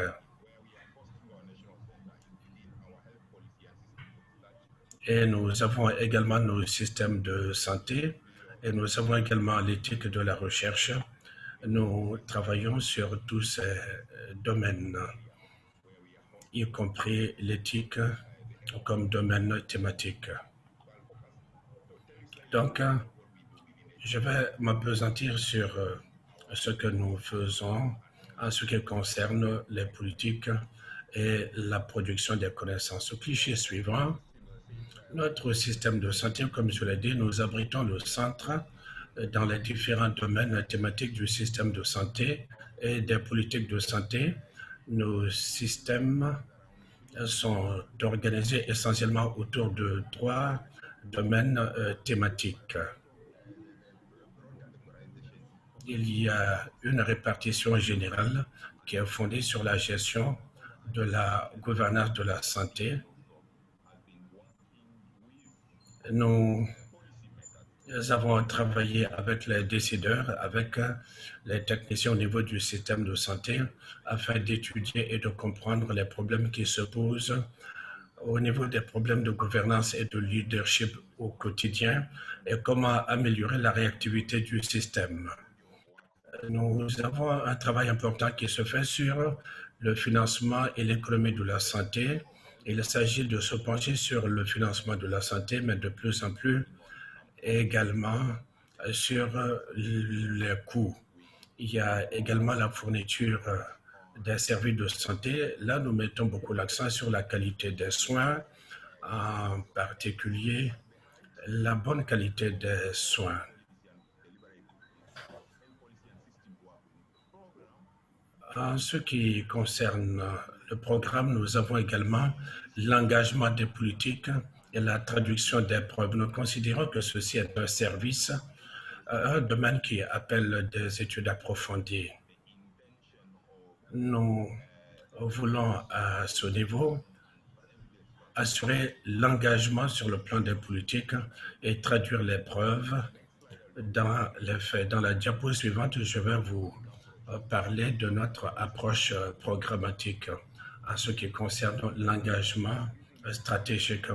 Et nous avons également nos systèmes de santé et nous avons également l'éthique de la recherche. Nous travaillons sur tous ces domaines, y compris l'éthique comme domaine thématique. Donc, je vais m'appesantir sur ce que nous faisons en ce qui concerne les politiques et la production des connaissances. Au cliché suivant, notre système de santé, comme je l'ai dit, nous abritons le centre dans les différents domaines thématiques du système de santé et des politiques de santé. Nos systèmes sont organisés essentiellement autour de 3 domaines thématiques. Il y a une répartition générale qui est fondée sur la gestion de la gouvernance de la santé. Nous avons travaillé avec les décideurs, avec les techniciens au niveau du système de santé afin d'étudier et de comprendre les problèmes qui se posent au niveau des problèmes de gouvernance et de leadership au quotidien et comment améliorer la réactivité du système. Nous avons un travail important qui se fait sur le financement et l'économie de la santé. Il s'agit de se pencher sur le financement de la santé, mais de plus en plus également sur les coûts. Il y a également la fourniture des services de santé. Là, nous mettons beaucoup l'accent sur la qualité des soins, en particulier la bonne qualité des soins. En ce qui concerne le programme, nous avons également l'engagement des politiques et la traduction des preuves. Nous considérons que ceci est un service, un domaine qui appelle des études approfondies. Nous voulons à ce niveau assurer l'engagement sur le plan des politiques et traduire les preuves dans les faits. Dans la diapo suivante, je vais vous parler de notre approche programmatique en ce qui concerne l'engagement stratégique.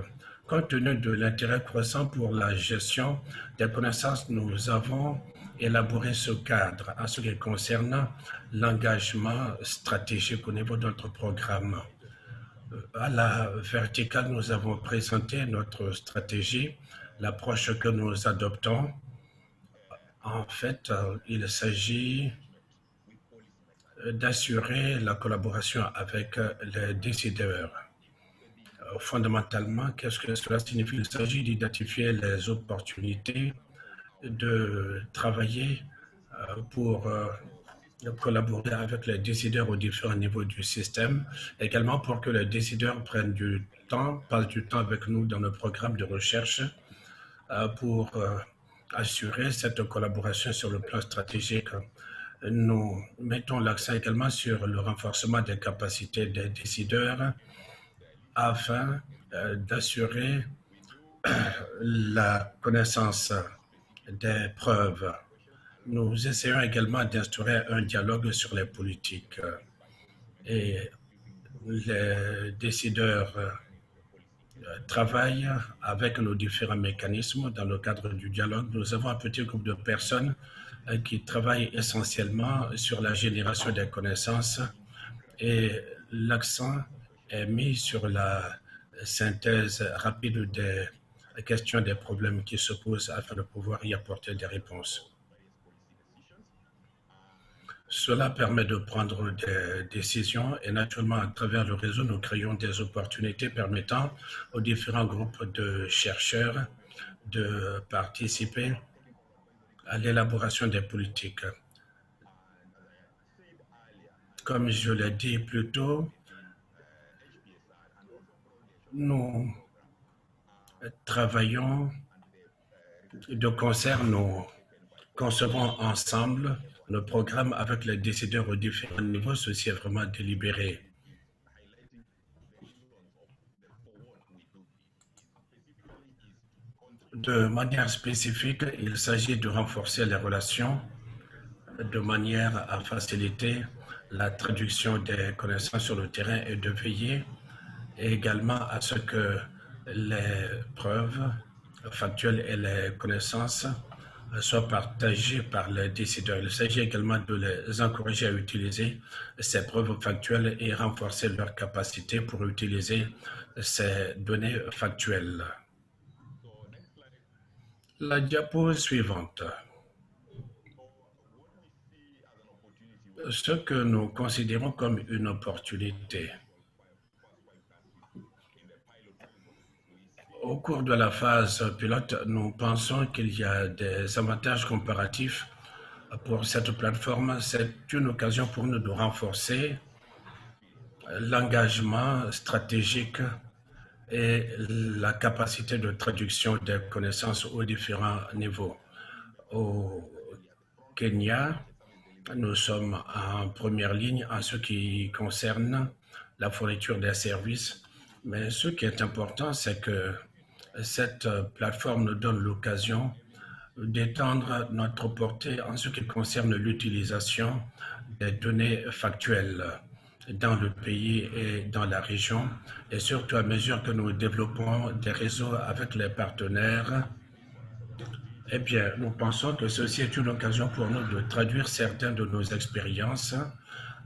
Compte tenu de l'intérêt croissant pour la gestion des connaissances, nous avons élaboré ce cadre en ce qui concerne l'engagement stratégique au niveau de notre programme. À la verticale, nous avons présenté notre stratégie, l'approche que nous adoptons. En fait, il s'agit d'assurer la collaboration avec les décideurs. Fondamentalement, qu'est-ce que cela signifie? Il s'agit d'identifier les opportunités de travailler pour collaborer avec les décideurs aux différents niveaux du système, également pour que les décideurs prennent du temps, passent du temps avec nous dans nos programmes de recherche pour assurer cette collaboration sur le plan stratégique. Nous mettons l'accent également sur le renforcement des capacités des décideurs afin d'assurer la connaissance des preuves. Nous essayons également d'instaurer un dialogue sur les politiques et les décideurs travaillent avec nos différents mécanismes dans le cadre du dialogue. Nous avons un petit groupe de personnes qui travaillent essentiellement sur la génération des connaissances et l'accent est mis sur la synthèse rapide des questions, des problèmes qui se posent afin de pouvoir y apporter des réponses. Cela permet de prendre des décisions et naturellement, à travers le réseau, nous créons des opportunités permettant aux différents groupes de chercheurs de participer à l'élaboration des politiques. Comme je l'ai dit plus tôt, nous travaillons de concert, nous concevons ensemble nos programmes avec les décideurs aux différents niveaux. Ceci est vraiment délibéré. De manière spécifique, il s'agit de renforcer les relations de manière à faciliter la traduction des connaissances sur le terrain et de veiller également à ce que les preuves factuelles et les connaissances soient partagées par les décideurs. Il s'agit également de les encourager à utiliser ces preuves factuelles et renforcer leur capacité pour utiliser ces données factuelles. La diapo suivante. Ce que nous considérons comme une opportunité. Au cours de la phase pilote, nous pensons qu'il y a des avantages comparatifs pour cette plateforme. C'est une occasion pour nous de renforcer l'engagement stratégique et la capacité de traduction des connaissances aux différents niveaux. Au Kenya, nous sommes en première ligne en ce qui concerne la fourniture des services, mais ce qui est important, c'est que cette plateforme nous donne l'occasion d'étendre notre portée en ce qui concerne l'utilisation des données factuelles dans le pays et dans la région, et surtout à mesure que nous développons des réseaux avec les partenaires. Eh bien, nous pensons que ceci est une occasion pour nous de traduire certaines de nos expériences,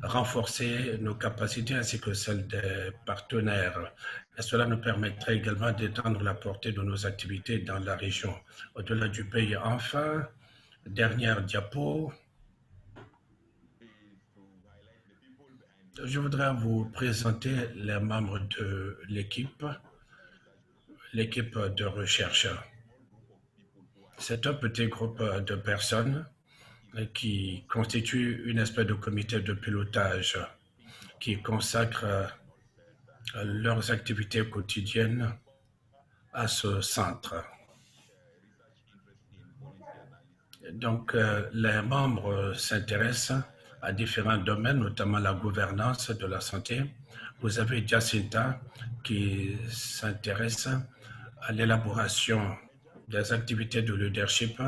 renforcer nos capacités ainsi que celles des partenaires. Et cela nous permettrait également d'étendre la portée de nos activités dans la région, au-delà du pays. Enfin, dernière diapo. Je voudrais vous présenter les membres de l'équipe de recherche. C'est un petit groupe de personnes qui constitue une espèce de comité de pilotage qui consacre leurs activités quotidiennes à ce centre. Donc, les membres s'intéressent à différents domaines, notamment la gouvernance de la santé. Vous avez Jacinta qui s'intéresse à l'élaboration des activités de leadership.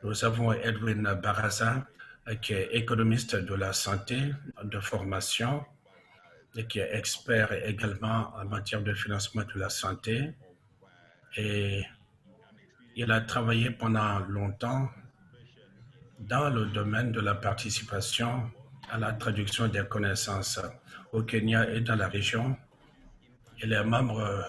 Nous avons Edwin Baraza qui est économiste de la santé, de formation, et qui est expert également en matière de financement de la santé. Et il a travaillé pendant longtemps dans le domaine de la participation à la traduction des connaissances au Kenya et dans la région. Il est membre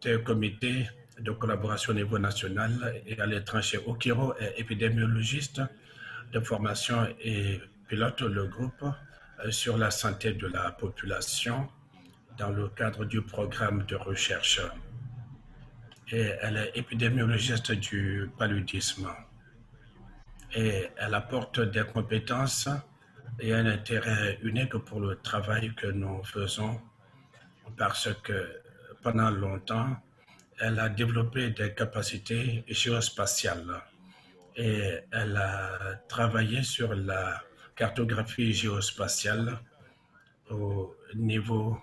des comités de collaboration au niveau national et à l'étranger. Okiro est épidémiologiste de formation et pilote le groupe sur la santé de la population dans le cadre du programme de recherche. Et elle est épidémiologiste du paludisme. Et elle apporte des compétences et un intérêt unique pour le travail que nous faisons parce que pendant longtemps, elle a développé des capacités géospatiales et elle a travaillé sur la cartographie géospatiale au niveau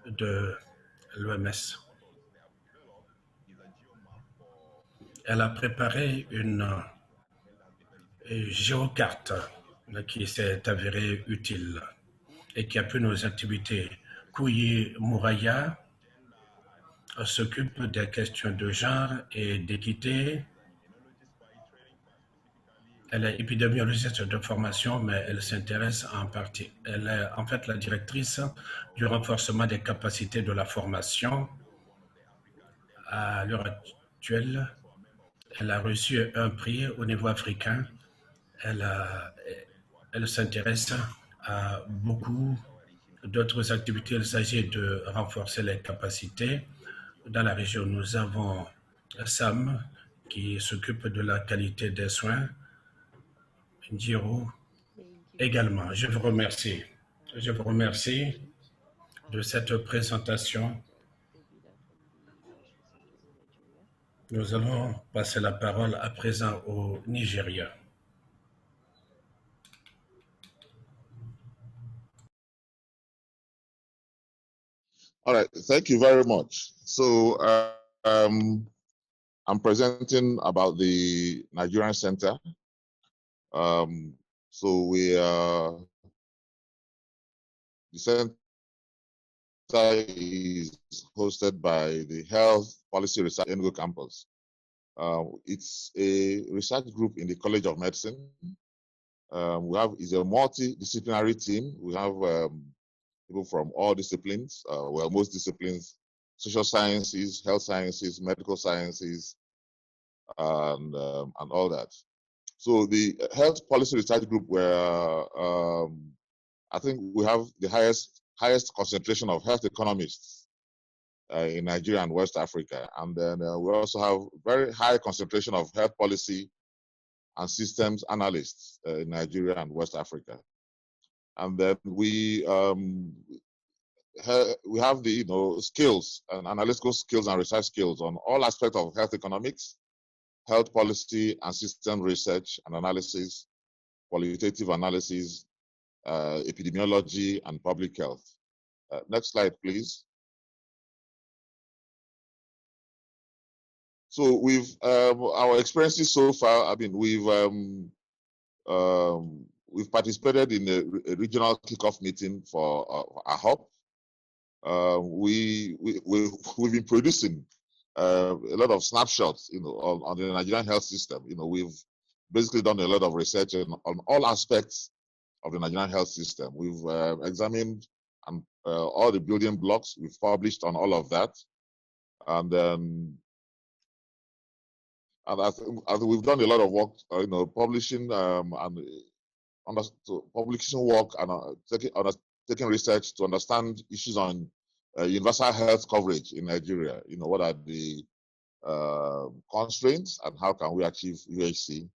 de l'OMS. Elle a préparé une géocarte qui s'est avérée utile et qui appuie nos activités. Kouyi Mouraya s'occupe des questions de genre et d'équité. Elle est épidémiologiste de formation, mais elle s'intéresse en partie. Elle est en fait la directrice du renforcement des capacités de la formation. À l'heure actuelle, elle a reçu un prix au niveau africain. Elle a elle s'intéresse à beaucoup d'autres activités. Il s'agit de renforcer les capacités. Dans la région, nous avons Sam qui s'occupe de la qualité des soins. Njiro également. Je vous remercie. Je vous remercie de cette présentation. Nous allons passer la parole à présent au Nigeria. All right, thank you very much. So I'm presenting about the Nigerian Center. So the center is hosted by the Health Policy Research Enugu campus. It's a research group in the College of Medicine. It's a multidisciplinary team. We have people from all disciplines, well, most disciplines, social sciences, health sciences, medical sciences, and all that. So the Health Policy Research Group, where I think we have the highest concentration of health economists in Nigeria and West Africa. And then we also have very high concentration of health policy and systems analysts in Nigeria and West Africa. And then we have the skills and analytical skills and research skills on all aspects of health economics, health policy and system research and analysis, qualitative analysis, epidemiology, and public health. Next slide, please. So we've our experiences so far. I mean, we've participated in a regional kickoff meeting for AHOP. We've been producing a lot of snapshots, on the Nigerian health system. We've basically done a lot of research on all aspects of the Nigerian health system. We've examined all the building blocks. We've published on all of that, and then I think we've done a lot of work, publishing publication work and taking research to understand issues on universal health coverage in Nigeria. What are the constraints and how can we achieve UHC?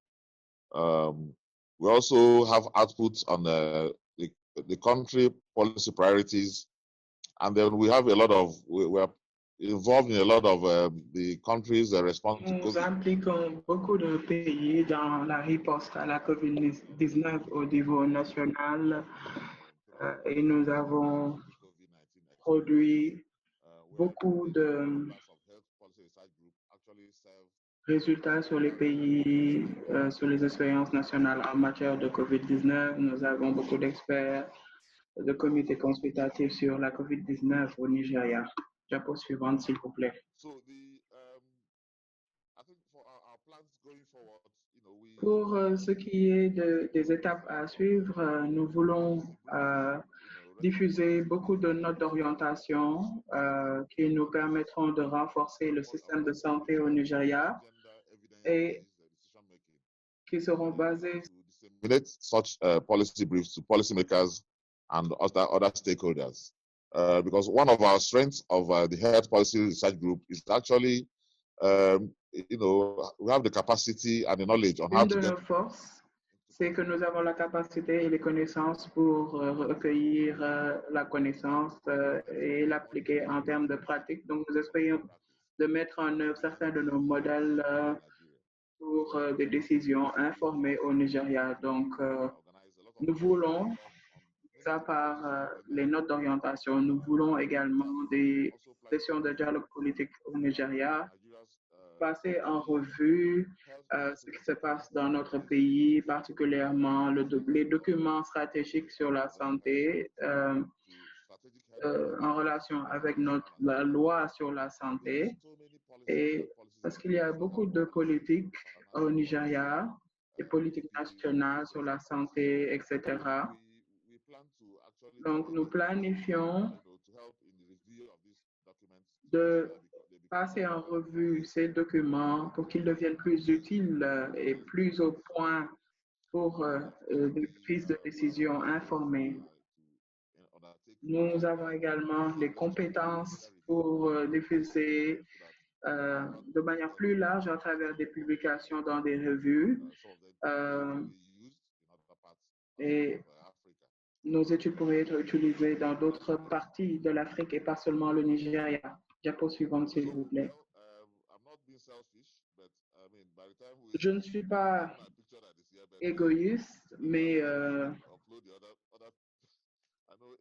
We also have outputs on the country policy priorities, and then we have a lot of we're involved in a lot of the countries that respond to Nous COVID. impliquons beaucoup de pays dans la riposte à la COVID-19 au niveau national et nous avons produit beaucoup de résultats sur les pays, sur les expériences nationales en matière de COVID-19. Nous avons beaucoup d'experts de comités consultatifs sur la COVID-19 au Nigeria. Diapo suivante, s'il vous plaît. Pour ce qui est des étapes à suivre, nous voulons diffuser beaucoup de notes d'orientation qui nous permettront de renforcer le système de santé au Nigeria et qui seront basées such policy briefs to policymakers and other stakeholders. Because one of our strengths of the Health Policy Research Group is actually, we have the capacity and the knowledge on how to get. Une de nos forces, c'est que nous avons la capacité et les connaissances pour recueillir la connaissance et l'appliquer en termes de pratique. Donc, nous essayons de mettre en œuvre certains de nos modèles pour des décisions informées au Nigeria. Donc, nous voulons, à part les notes d'orientation, nous voulons également des sessions de dialogue politique au Nigeria, passer en revue ce qui se passe dans notre pays, particulièrement les documents stratégiques sur la santé en relation avec la loi sur la santé. Et parce qu'il y a beaucoup de politiques au Nigeria, des politiques nationales sur la santé, etc. Donc, nous planifions de passer en revue ces documents pour qu'ils deviennent plus utiles et plus au point pour des prises de décision informées. Nous avons également les compétences pour diffuser de manière plus large à travers des publications dans des revues. Et nos études pourraient être utilisées dans d'autres parties de l'Afrique et pas seulement le Nigeria. Diapo suivante, s'il vous plaît. Je ne suis pas égoïste, mais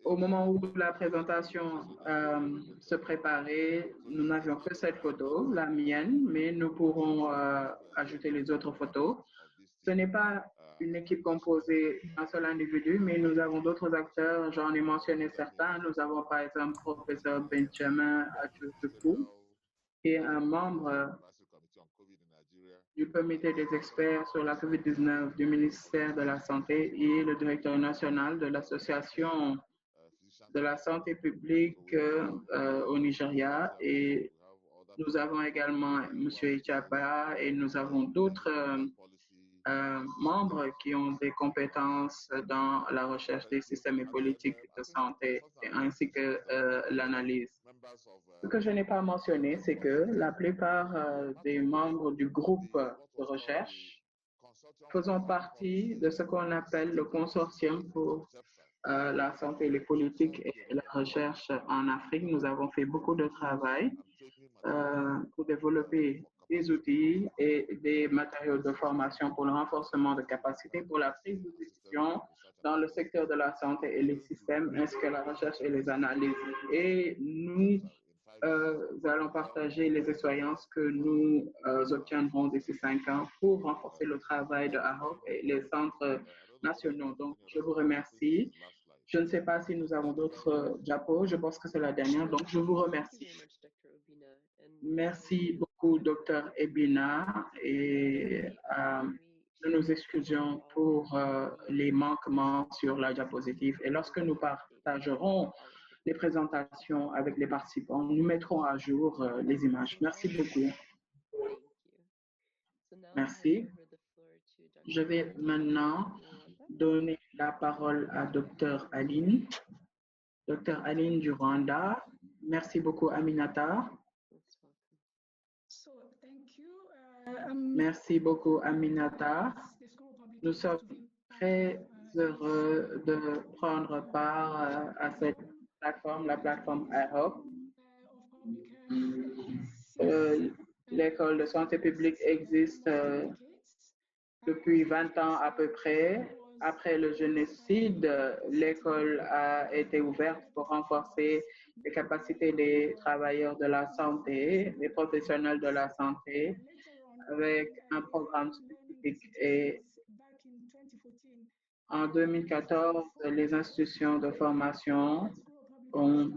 au moment où la présentation se préparait, nous n'avions que cette photo, la mienne, mais nous pourrons ajouter les autres photos. Ce n'est pas une équipe composée d'un seul individu, mais nous avons d'autres acteurs. J'en ai mentionné certains. Nous avons par exemple professeur Benjamin Achuchukwu, qui est un membre du comité des experts sur la COVID-19 du ministère de la Santé et le directeur national de l'association de la santé publique au Nigeria. Et nous avons également M. Ichaba et nous avons d'autres membres qui ont des compétences dans la recherche des systèmes et politiques de santé ainsi que l'analyse. Ce que je n'ai pas mentionné, c'est que la plupart des membres du groupe de recherche faisons partie de ce qu'on appelle le consortium pour la santé, les politiques et la recherche en Afrique. Nous avons fait beaucoup de travail pour développer des outils et des matériaux de formation pour le renforcement de capacités pour la prise de décision dans le secteur de la santé et les systèmes, ainsi que la recherche et les analyses. Et nous allons partager les expériences que nous obtiendrons d'ici 5 ans pour renforcer le travail de AHOP et les centres nationaux. Donc, je vous remercie. Je ne sais pas si nous avons d'autres diapos. Je pense que c'est la dernière. Donc, je vous remercie. Merci beaucoup, Dr. Ebina. Et nous nous excusons pour les manquements sur la diapositive. Et lorsque nous partagerons les présentations avec les participants, nous mettrons à jour les images. Merci beaucoup. Merci. Je vais maintenant donner la parole à Dr. Aline. Dr. Aline du Rwanda. Merci beaucoup, Aminata. Merci beaucoup, Aminata. Nous sommes très heureux de prendre part à cette plateforme, la plateforme AHOP. L'école de santé publique existe depuis 20 ans à peu près. Après le génocide, l'école a été ouverte pour renforcer les capacités des travailleurs de la santé, des professionnels de la santé, avec un programme spécifique. Et en 2014, les institutions de formation ont,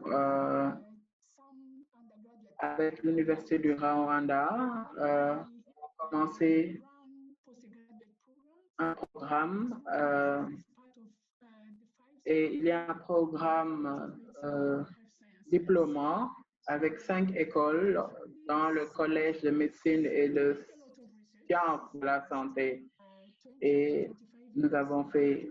avec l'Université du Rwanda, ont commencé un programme et il y a un programme diplômant avec 5 écoles dans le collège de médecine et de sciences de la santé. Et nous avons fait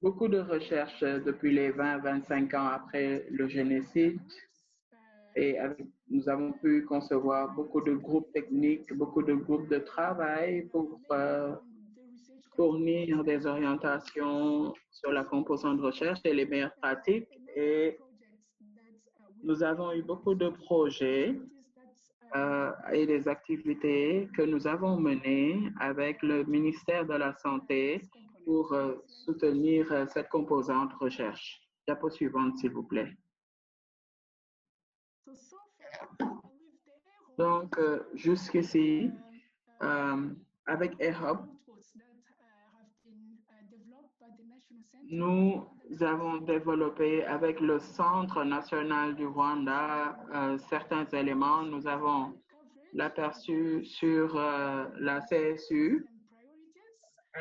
beaucoup de recherches depuis les 20-25 ans après le génocide. Et nous avons pu concevoir beaucoup de groupes techniques, beaucoup de groupes de travail pour fournir des orientations sur la composante de recherche et les meilleures pratiques. Et nous avons eu beaucoup de projets et des activités que nous avons menées avec le ministère de la Santé pour soutenir cette composante recherche. Diapo suivante, s'il vous plaît. Donc, jusqu'ici, avec AHOP, nous avons développé avec le Centre national du Rwanda certains éléments. Nous avons l'aperçu sur la CSU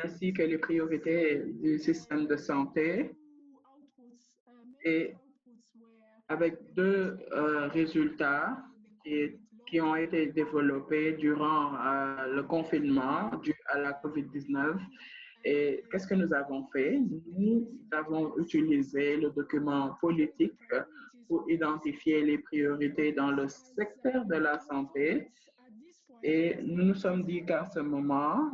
ainsi que les priorités du système de santé et avec 2 résultats qui ont été développés durant le confinement dû à la COVID-19 Et qu'est-ce que nous avons fait? Nous avons utilisé le document politique pour identifier les priorités dans le secteur de la santé. Et nous nous sommes dit qu'à ce moment,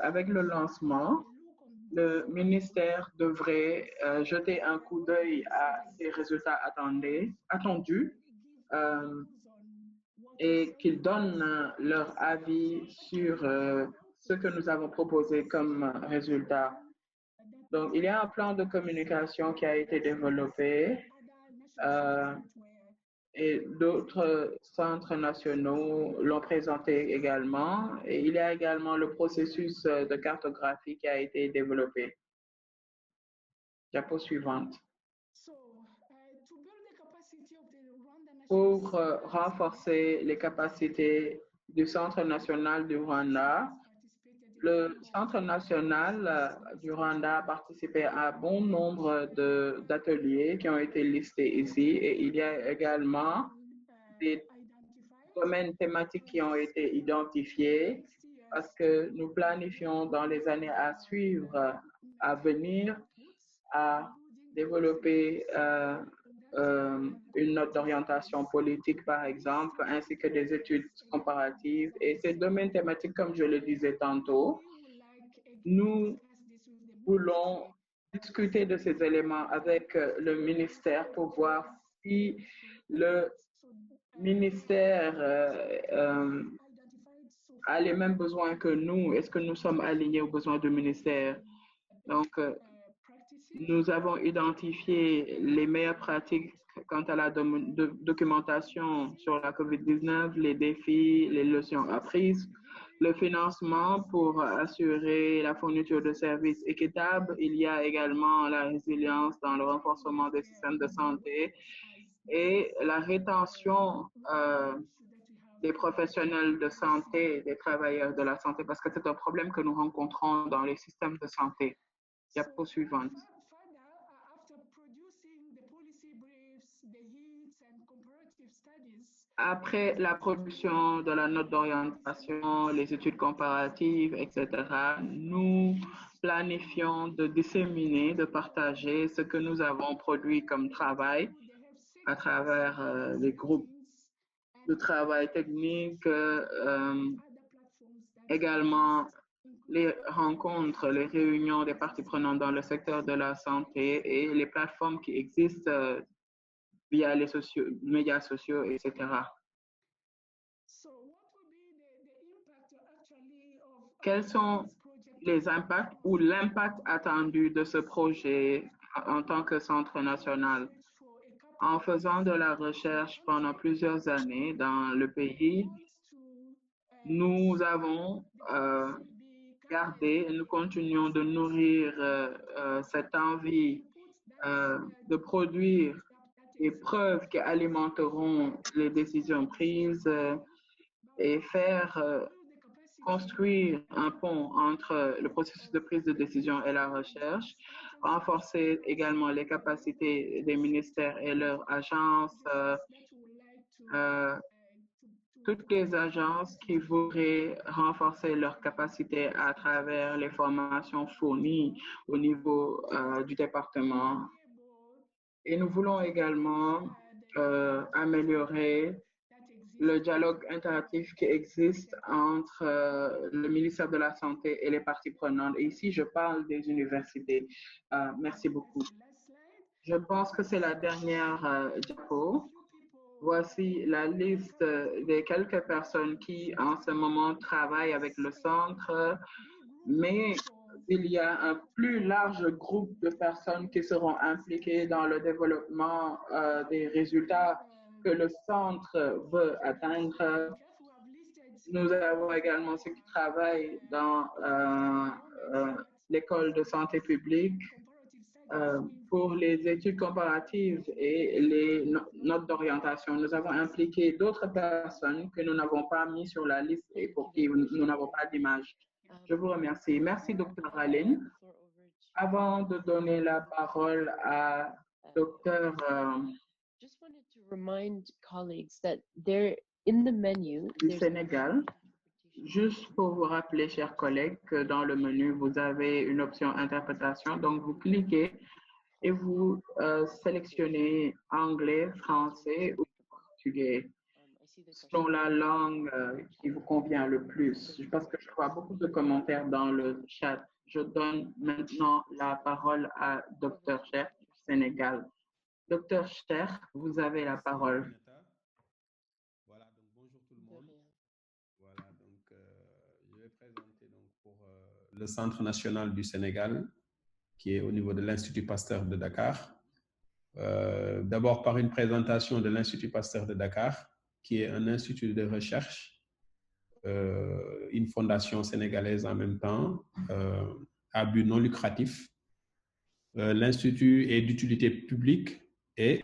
avec le lancement, le ministère devrait jeter un coup d'œil à ces résultats attendus et qu'ils donnent leur avis sur ce que nous avons proposé comme résultat. Donc, il y a un plan de communication qui a été développé et d'autres centres nationaux l'ont présenté également. Et il y a également le processus de cartographie qui a été développé. Diapo suivante. Pour renforcer les capacités du Centre national du Rwanda, le Centre national du Rwanda a participé à un bon nombre d'ateliers qui ont été listés ici et il y a également des domaines thématiques qui ont été identifiés parce que nous planifions dans les années à suivre, à venir, à développer une note d'orientation politique, par exemple, ainsi que des études comparatives. Et ces domaines thématiques, comme je le disais tantôt, nous voulons discuter de ces éléments avec le ministère pour voir si le ministère a les mêmes besoins que nous. Est-ce que nous sommes alignés aux besoins du ministère? Donc, nous avons identifié les meilleures pratiques quant à la documentation sur la COVID-19, les défis, les leçons apprises, le financement pour assurer la fourniture de services équitables. Il y a également la résilience dans le renforcement des systèmes de santé et la rétention des professionnels de santé, des travailleurs de la santé, parce que c'est un problème que nous rencontrons dans les systèmes de santé. Diapo suivante. Après la production de la note d'orientation, les études comparatives, etc., nous planifions de disséminer, de partager ce que nous avons produit comme travail à travers les groupes de travail technique, également les rencontres, les réunions des parties prenantes dans le secteur de la santé et les plateformes qui existent via les médias sociaux, etc. Quels sont les impacts ou l'impact attendu de ce projet en tant que centre national? En faisant de la recherche pendant plusieurs années dans le pays, nous avons gardé et nous continuons de nourrir cette envie de produire des preuves qui alimenteront les décisions prises et faire construire un pont entre le processus de prise de décision et la recherche, renforcer également les capacités des ministères et leurs agences, toutes les agences qui voudraient renforcer leurs capacités à travers les formations fournies au niveau du département. Et nous voulons également améliorer le dialogue interactif qui existe entre le ministère de la Santé et les parties prenantes. Et ici, je parle des universités. Merci beaucoup. Je pense que c'est la dernière diapo. Voici la liste des quelques personnes qui, en ce moment, travaillent avec le centre, mais il y a un plus large groupe de personnes qui seront impliquées dans le développement des résultats que le centre veut atteindre. Nous avons également ceux qui travaillent dans l'école de santé publique pour les études comparatives et les notes d'orientation. Nous avons impliqué d'autres personnes que nous n'avons pas mis sur la liste et pour qui nous n'avons pas d'image. Je vous remercie. Merci, Dr. Aline. Avant de donner la parole à Dr. Just wanted to remind colleagues that there in the menu du Sénégal, Juste pour vous rappeler, chers collègues, que dans le menu, vous avez une option interprétation. Donc, vous cliquez et vous sélectionnez anglais, français ou portugais, selon la langue qui vous convient le plus. Parce que je vois beaucoup de commentaires dans le chat. Je donne maintenant la parole à Dr. Cher du Sénégal. Dr. Cher, vous avez la parole. Voilà, donc bonjour tout le monde. Voilà, donc je vais présenter donc pour le Centre national du Sénégal, qui est au niveau de l'Institut Pasteur de Dakar. D'abord par une présentation de l'Institut Pasteur de Dakar, qui est un institut de recherche, une fondation sénégalaise en même temps, à but non lucratif. L'Institut est d'utilité publique et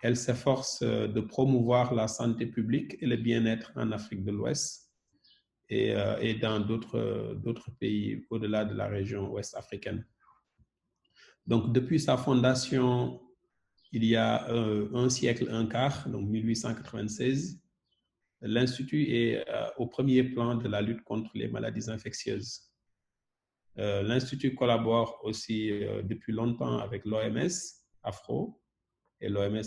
elle s'efforce de promouvoir la santé publique et le bien-être en Afrique de l'Ouest et dans d'autres pays au-delà de la région ouest africaine. Donc, depuis sa fondation, il y a un siècle, un quart, donc 1896, l'Institut est au premier plan de la lutte contre les maladies infectieuses. L'Institut collabore aussi depuis longtemps avec l'OMS, AFRO, et l'OMS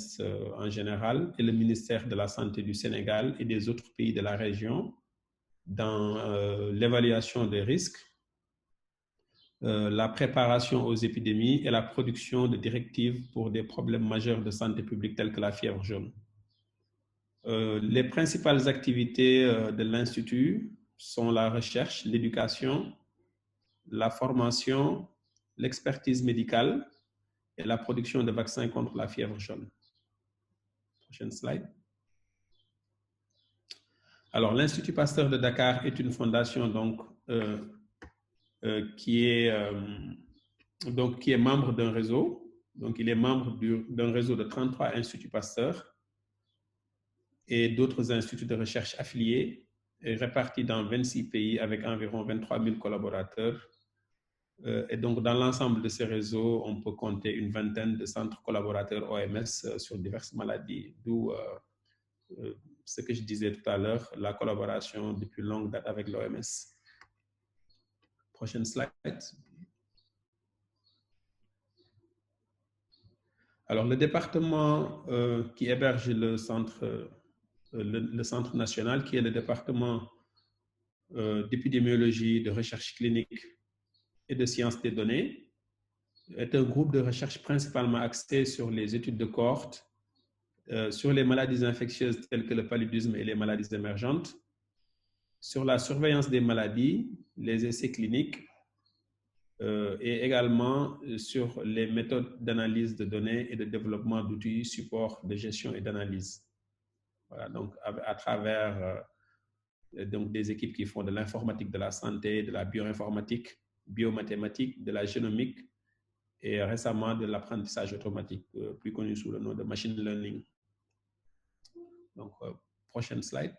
en général, et le ministère de la Santé du Sénégal et des autres pays de la région dans l'évaluation des risques, la préparation aux épidémies et la production de directives pour des problèmes majeurs de santé publique tels que la fièvre jaune. Les principales activités de l'Institut sont la recherche, l'éducation, la formation, l'expertise médicale et la production de vaccins contre la fièvre jaune. Prochaine slide. Alors, l'Institut Pasteur de Dakar est une fondation donc, qui est membre d'un réseau. Donc, il est membre d'un réseau de 33 instituts Pasteur et d'autres instituts de recherche affiliés répartis dans 26 pays avec environ 23 000 collaborateurs. Et donc, dans l'ensemble de ces réseaux, on peut compter une vingtaine de centres collaborateurs OMS sur diverses maladies, d'où ce que je disais tout à l'heure, la collaboration depuis longue date avec l'OMS. Prochaine slide. Alors, le département qui héberge le centre national, qui est le département d'épidémiologie, de recherche clinique et de sciences des données, est un groupe de recherche principalement axé sur les études de cohorte, sur les maladies infectieuses telles que le paludisme et les maladies émergentes, sur la surveillance des maladies, les essais cliniques, et également sur les méthodes d'analyse de données et de développement d'outils support de gestion et d'analyse. Voilà, donc à travers donc des équipes qui font de l'informatique de la santé, de la bioinformatique, biomathématiques, de la génomique et récemment de l'apprentissage automatique, plus connu sous le nom de machine learning. Donc, prochaine slide.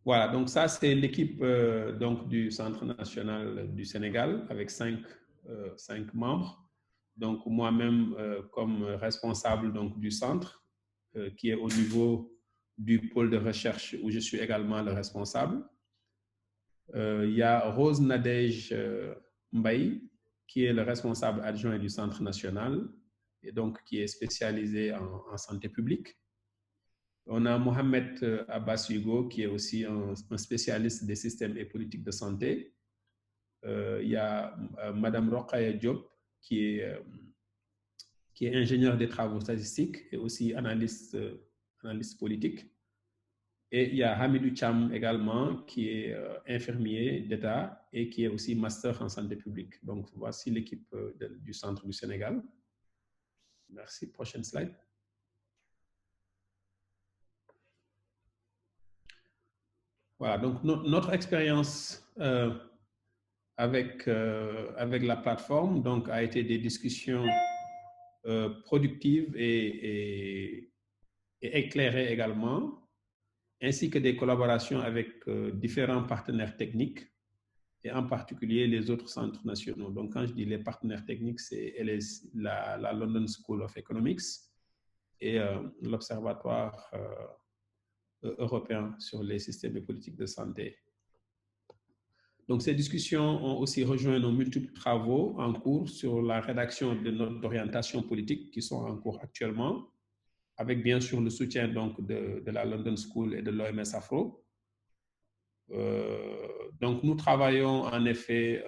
Voilà, donc ça c'est l'équipe donc du Centre national du Sénégal avec 5 membres. Donc moi-même comme responsable donc, du centre qui est au niveau du pôle de recherche où je suis également le responsable. Il y a Rose Nadège Mbaye qui est le responsable adjoint du Centre national et donc qui est spécialisé en santé publique. On a Mohamed Abbas Hugo qui est aussi un spécialiste des systèmes et politiques de santé. Il y a Madame Rokhaya Diop qui est ingénieure des travaux statistiques et aussi analyste politique. Et il y a Hamidou Cham également qui est infirmier d'État et qui est aussi master en santé publique. Donc voici l'équipe du Centre du Sénégal. Merci. Prochaine slide. Voilà, donc notre expérience avec la plateforme donc, a été des discussions productives et éclairées également, ainsi que des collaborations avec différents partenaires techniques et en particulier les autres centres nationaux. Donc quand je dis les partenaires techniques, c'est la London School of Economics et l'Observatoire européen sur les systèmes et politiques de santé. Donc, ces discussions ont aussi rejoint nos multiples travaux en cours sur la rédaction de notes d'orientation politique qui sont en cours actuellement, avec bien sûr le soutien donc, de la London School et de l'OMS Afro. Donc, nous travaillons en effet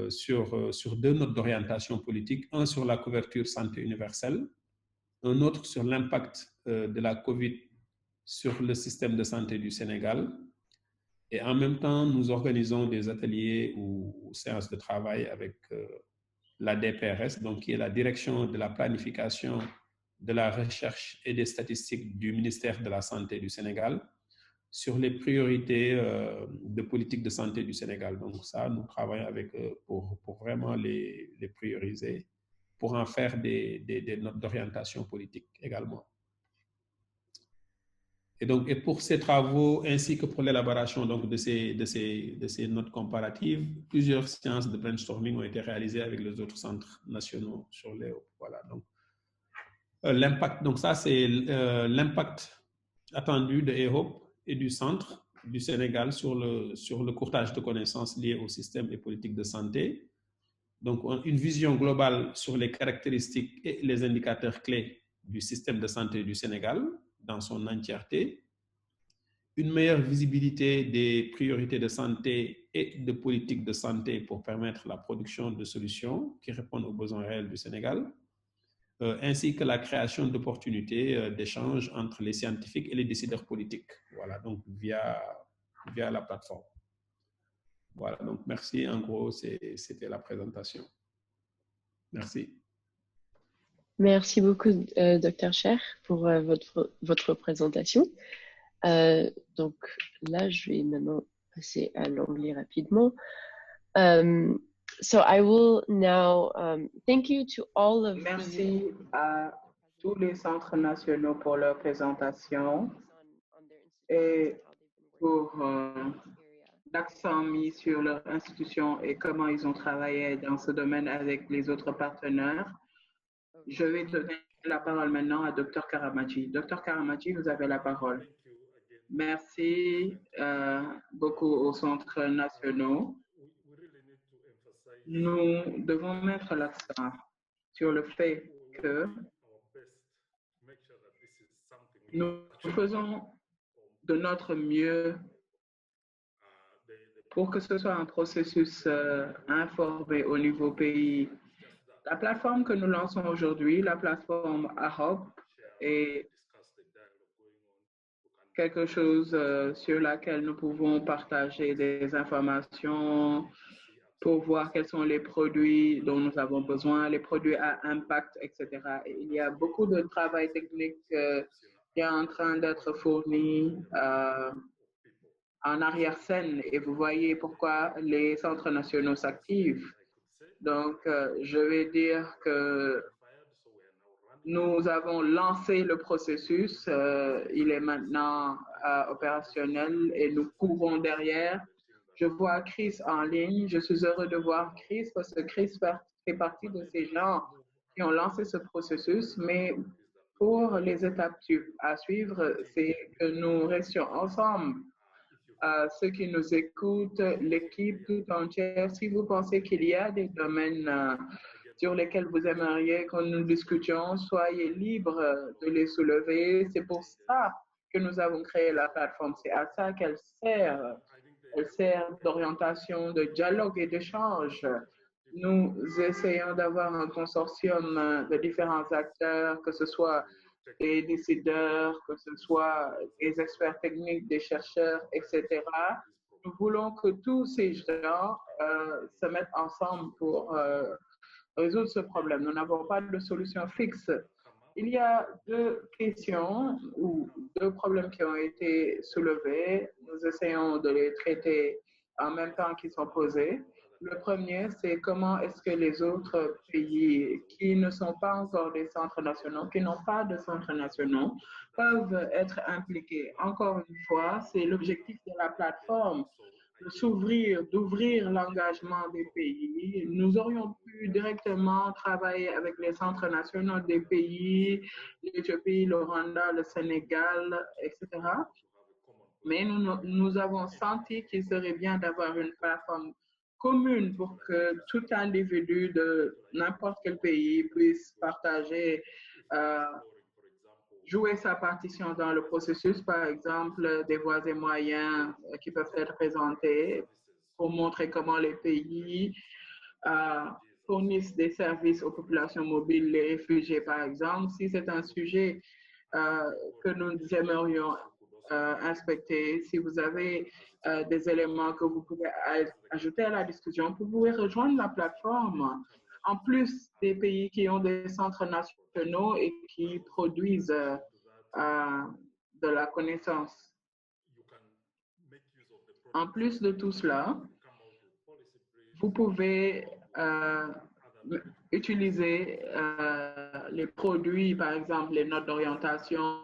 sur deux notes d'orientation politique, un sur la couverture santé universelle, un autre sur l'impact de la COVID sur le système de santé du Sénégal. Et en même temps, nous organisons des ateliers ou séances de travail avec la DPRS, donc qui est la Direction de la planification, de la recherche et des statistiques du ministère de la Santé du Sénégal, sur les priorités de politique de santé du Sénégal. Donc ça, nous travaillons avec eux pour vraiment les prioriser, pour en faire des notes d'orientation politique également. Et pour ces travaux, ainsi que pour l'élaboration de ces notes comparatives, plusieurs séances de brainstorming ont été réalisées avec les autres centres nationaux sur les... Voilà, donc l'impact, donc ça c'est l'impact attendu de EHOP et du centre du Sénégal sur le courtage de connaissances liées au système et politiques de santé. Donc, une vision globale sur les caractéristiques et les indicateurs clés du système de santé du Sénégal dans son entièreté, une meilleure visibilité des priorités de santé et de politique de santé pour permettre la production de solutions qui répondent aux besoins réels du Sénégal, ainsi que la création d'opportunités d'échange entre les scientifiques et les décideurs politiques. Voilà, donc via la plateforme. Voilà, donc merci. En gros, c'était la présentation. Merci. Merci beaucoup, Dr. Cher, pour votre présentation. Donc là, je vais maintenant passer à l'anglais rapidement. So I will now thank you to all of Merci à tous les centres nationaux pour leur présentation et pour l'accent mis sur leur institution et comment ils ont travaillé dans ce domaine avec les autres partenaires. Je vais donner la parole maintenant à Dr. Karamadji. Dr. Karamadji, vous avez la parole. Merci beaucoup aux centres nationaux. Nous devons mettre l'accent sur le fait que nous faisons de notre mieux pour que ce soit un processus informé au niveau pays. La plateforme que nous lançons aujourd'hui, la plateforme AHOP, est quelque chose sur laquelle nous pouvons partager des informations pour voir quels sont les produits dont nous avons besoin, les produits à impact, etc. Et il y a beaucoup de travail technique qui est en train d'être fourni en arrière-scène et vous voyez pourquoi les centres nationaux s'activent. Donc, je vais dire que nous avons lancé le processus, il est maintenant opérationnel et nous courons derrière. Je vois Chris en ligne, je suis heureux de voir Chris parce que Chris fait partie de ces gens qui ont lancé ce processus, mais pour les étapes à suivre, c'est que nous restions ensemble. Ceux qui nous écoutent, l'équipe tout entière, si vous pensez qu'il y a des domaines sur lesquels vous aimeriez que nous discutions, soyez libres de les soulever. C'est pour ça que nous avons créé la plateforme. C'est à ça qu'elle sert. Elle sert d'orientation, de dialogue et d'échange. Nous essayons d'avoir un consortium de différents acteurs, que ce soit des décideurs, que ce soit des experts techniques, des chercheurs, etc. Nous voulons que tous ces gens se mettent ensemble pour résoudre ce problème. Nous n'avons pas de solution fixe. Il y a deux questions ou deux problèmes qui ont été soulevés. Nous essayons de les traiter en même temps qu'ils sont posés. Le premier, c'est comment est-ce que les autres pays qui ne sont pas encore des centres nationaux, qui n'ont pas de centres nationaux, peuvent être impliqués. Encore une fois, c'est l'objectif de la plateforme. d'ouvrir l'engagement des pays, nous aurions pu directement travailler avec les centres nationaux des pays, l'Éthiopie, le Rwanda, le Sénégal, etc. Mais nous avons senti qu'il serait bien d'avoir une plateforme commune pour que tout individu de n'importe quel pays puisse partager, jouer sa partition dans le processus, par exemple, des voies et moyens qui peuvent être présentés pour montrer comment les pays fournissent des services aux populations mobiles, les réfugiés, par exemple. Si c'est un sujet que nous aimerions inspecter, si vous avez des éléments que vous pouvez ajouter à la discussion, vous pouvez rejoindre la plateforme. En plus des pays qui ont des centres nationaux et qui produisent de la connaissance. En plus de tout cela, vous pouvez utiliser les produits, par exemple les notes d'orientation,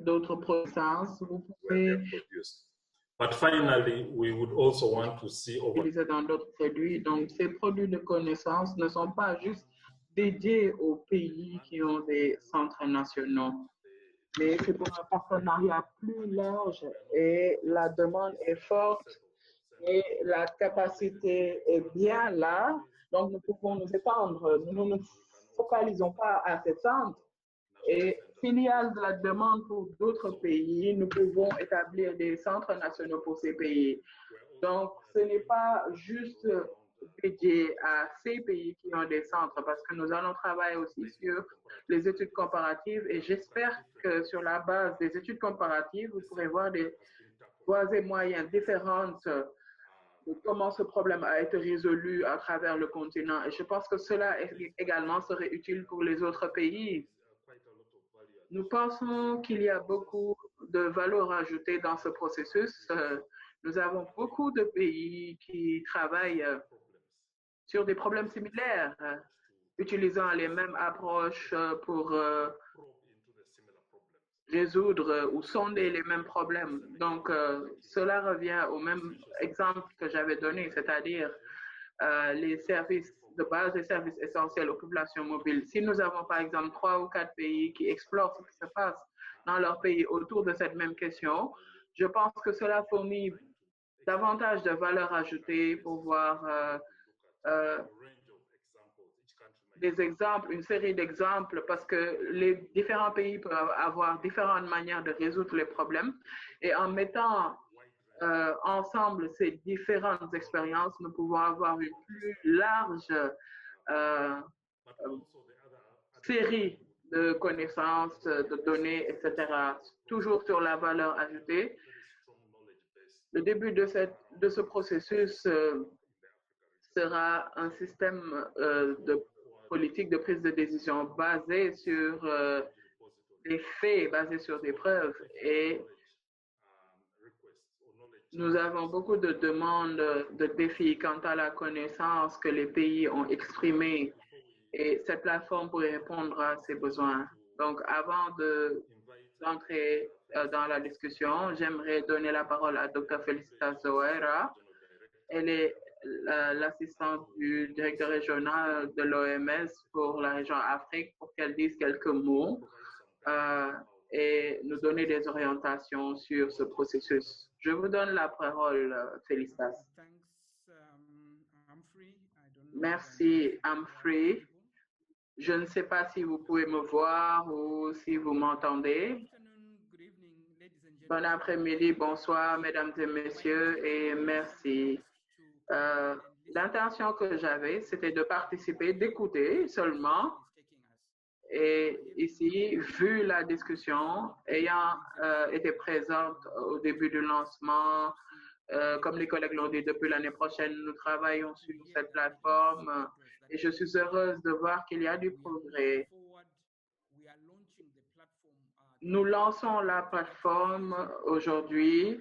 d'autres processus. Vous pouvez But finally, we would also want to see utiliser dans d'autres produits. Donc, ces produits de connaissances ne sont pas juste dédiés aux pays qui ont des centres nationaux, mais c'est pour un partenariat plus large et la demande est forte et la capacité est bien là. Donc, nous pouvons nous étendre. Nous ne nous focalisons pas à ces centres. Et s'il y a de la demande pour d'autres pays, nous pouvons établir des centres nationaux pour ces pays. Donc, ce n'est pas juste dédié à ces pays qui ont des centres, parce que nous allons travailler aussi sur les études comparatives et j'espère que sur la base des études comparatives, vous pourrez voir des voies et moyens différentes de comment ce problème a été résolu à travers le continent. Et je pense que cela également serait utile pour les autres pays. Nous pensons qu'il y a beaucoup de valeur ajoutée dans ce processus. Nous avons beaucoup de pays qui travaillent sur des problèmes similaires, utilisant les mêmes approches pour résoudre ou sonder les mêmes problèmes. Donc, cela revient au même exemple que j'avais donné, c'est-à-dire les services de base, les services essentiels aux populations mobiles. Si nous avons par exemple 3 ou 4 pays qui explorent ce qui se passe dans leur pays autour de cette même question, je pense que cela fournit davantage de valeur ajoutée pour voir des exemples, une série d'exemples, parce que les différents pays peuvent avoir différentes manières de résoudre les problèmes. Et en mettant ensemble ces différentes expériences, nous pouvons avoir une plus large série de connaissances, de données, etc. Toujours sur la valeur ajoutée. Le début de ce processus sera un système de politique de prise de décision basé sur des faits, basé sur des preuves. Et nous avons beaucoup de demandes, de défis quant à la connaissance que les pays ont exprimée. Et cette plateforme pourrait répondre à ces besoins. Donc, avant d'entrer dans la discussion, j'aimerais donner la parole à Dr. Felicitas Zoera. Elle est l'assistante du directeur régional de l'OMS pour la région Afrique pour qu'elle dise quelques mots et nous donner des orientations sur ce processus. Je vous donne la parole, Felicitas. Merci, Humphrey. Je ne sais pas si vous pouvez me voir ou si vous m'entendez. Bon après-midi, bonsoir, mesdames et messieurs, et merci. L'intention que j'avais, c'était de participer, d'écouter seulement. Et ici, vu la discussion, ayant été présente au début du lancement, comme les collègues l'ont dit, depuis l'année prochaine, nous travaillons sur cette plateforme et je suis heureuse de voir qu'il y a du progrès. Nous lançons la plateforme aujourd'hui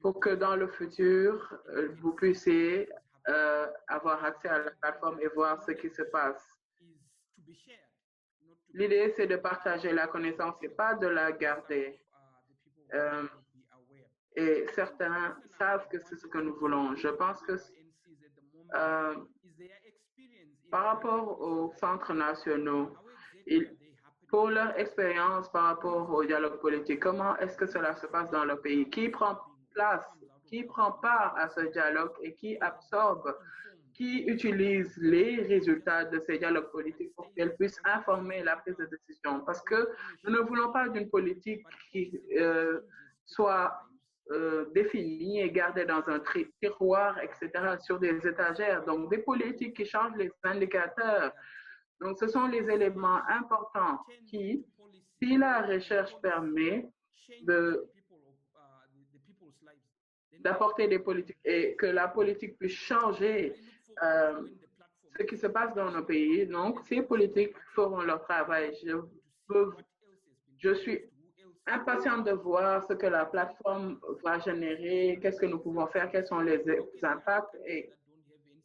pour que dans le futur, vous puissiez avoir accès à la plateforme et voir ce qui se passe. L'idée, c'est de partager la connaissance et pas de la garder. et certains savent que c'est ce que nous voulons. Je pense que par rapport aux centres nationaux, pour leur expérience par rapport au dialogue politique, comment est-ce que cela se passe dans le pays? Qui prend place, qui prend part à ce dialogue et qui absorbe, qui utilise les résultats de ces dialogues politiques pour qu'elles puissent informer la prise de décision? Parce que nous ne voulons pas d'une politique qui soit définie et gardée dans un tiroir, etc., sur des étagères. Donc, des politiques qui changent les indicateurs. Donc, ce sont les éléments importants qui, si la recherche permet d'apporter des politiques et que la politique puisse changer ce qui se passe dans nos pays, donc ces politiques feront leur travail. Je suis impatiente de voir ce que la plateforme va générer, qu'est-ce que nous pouvons faire, quels sont les impacts et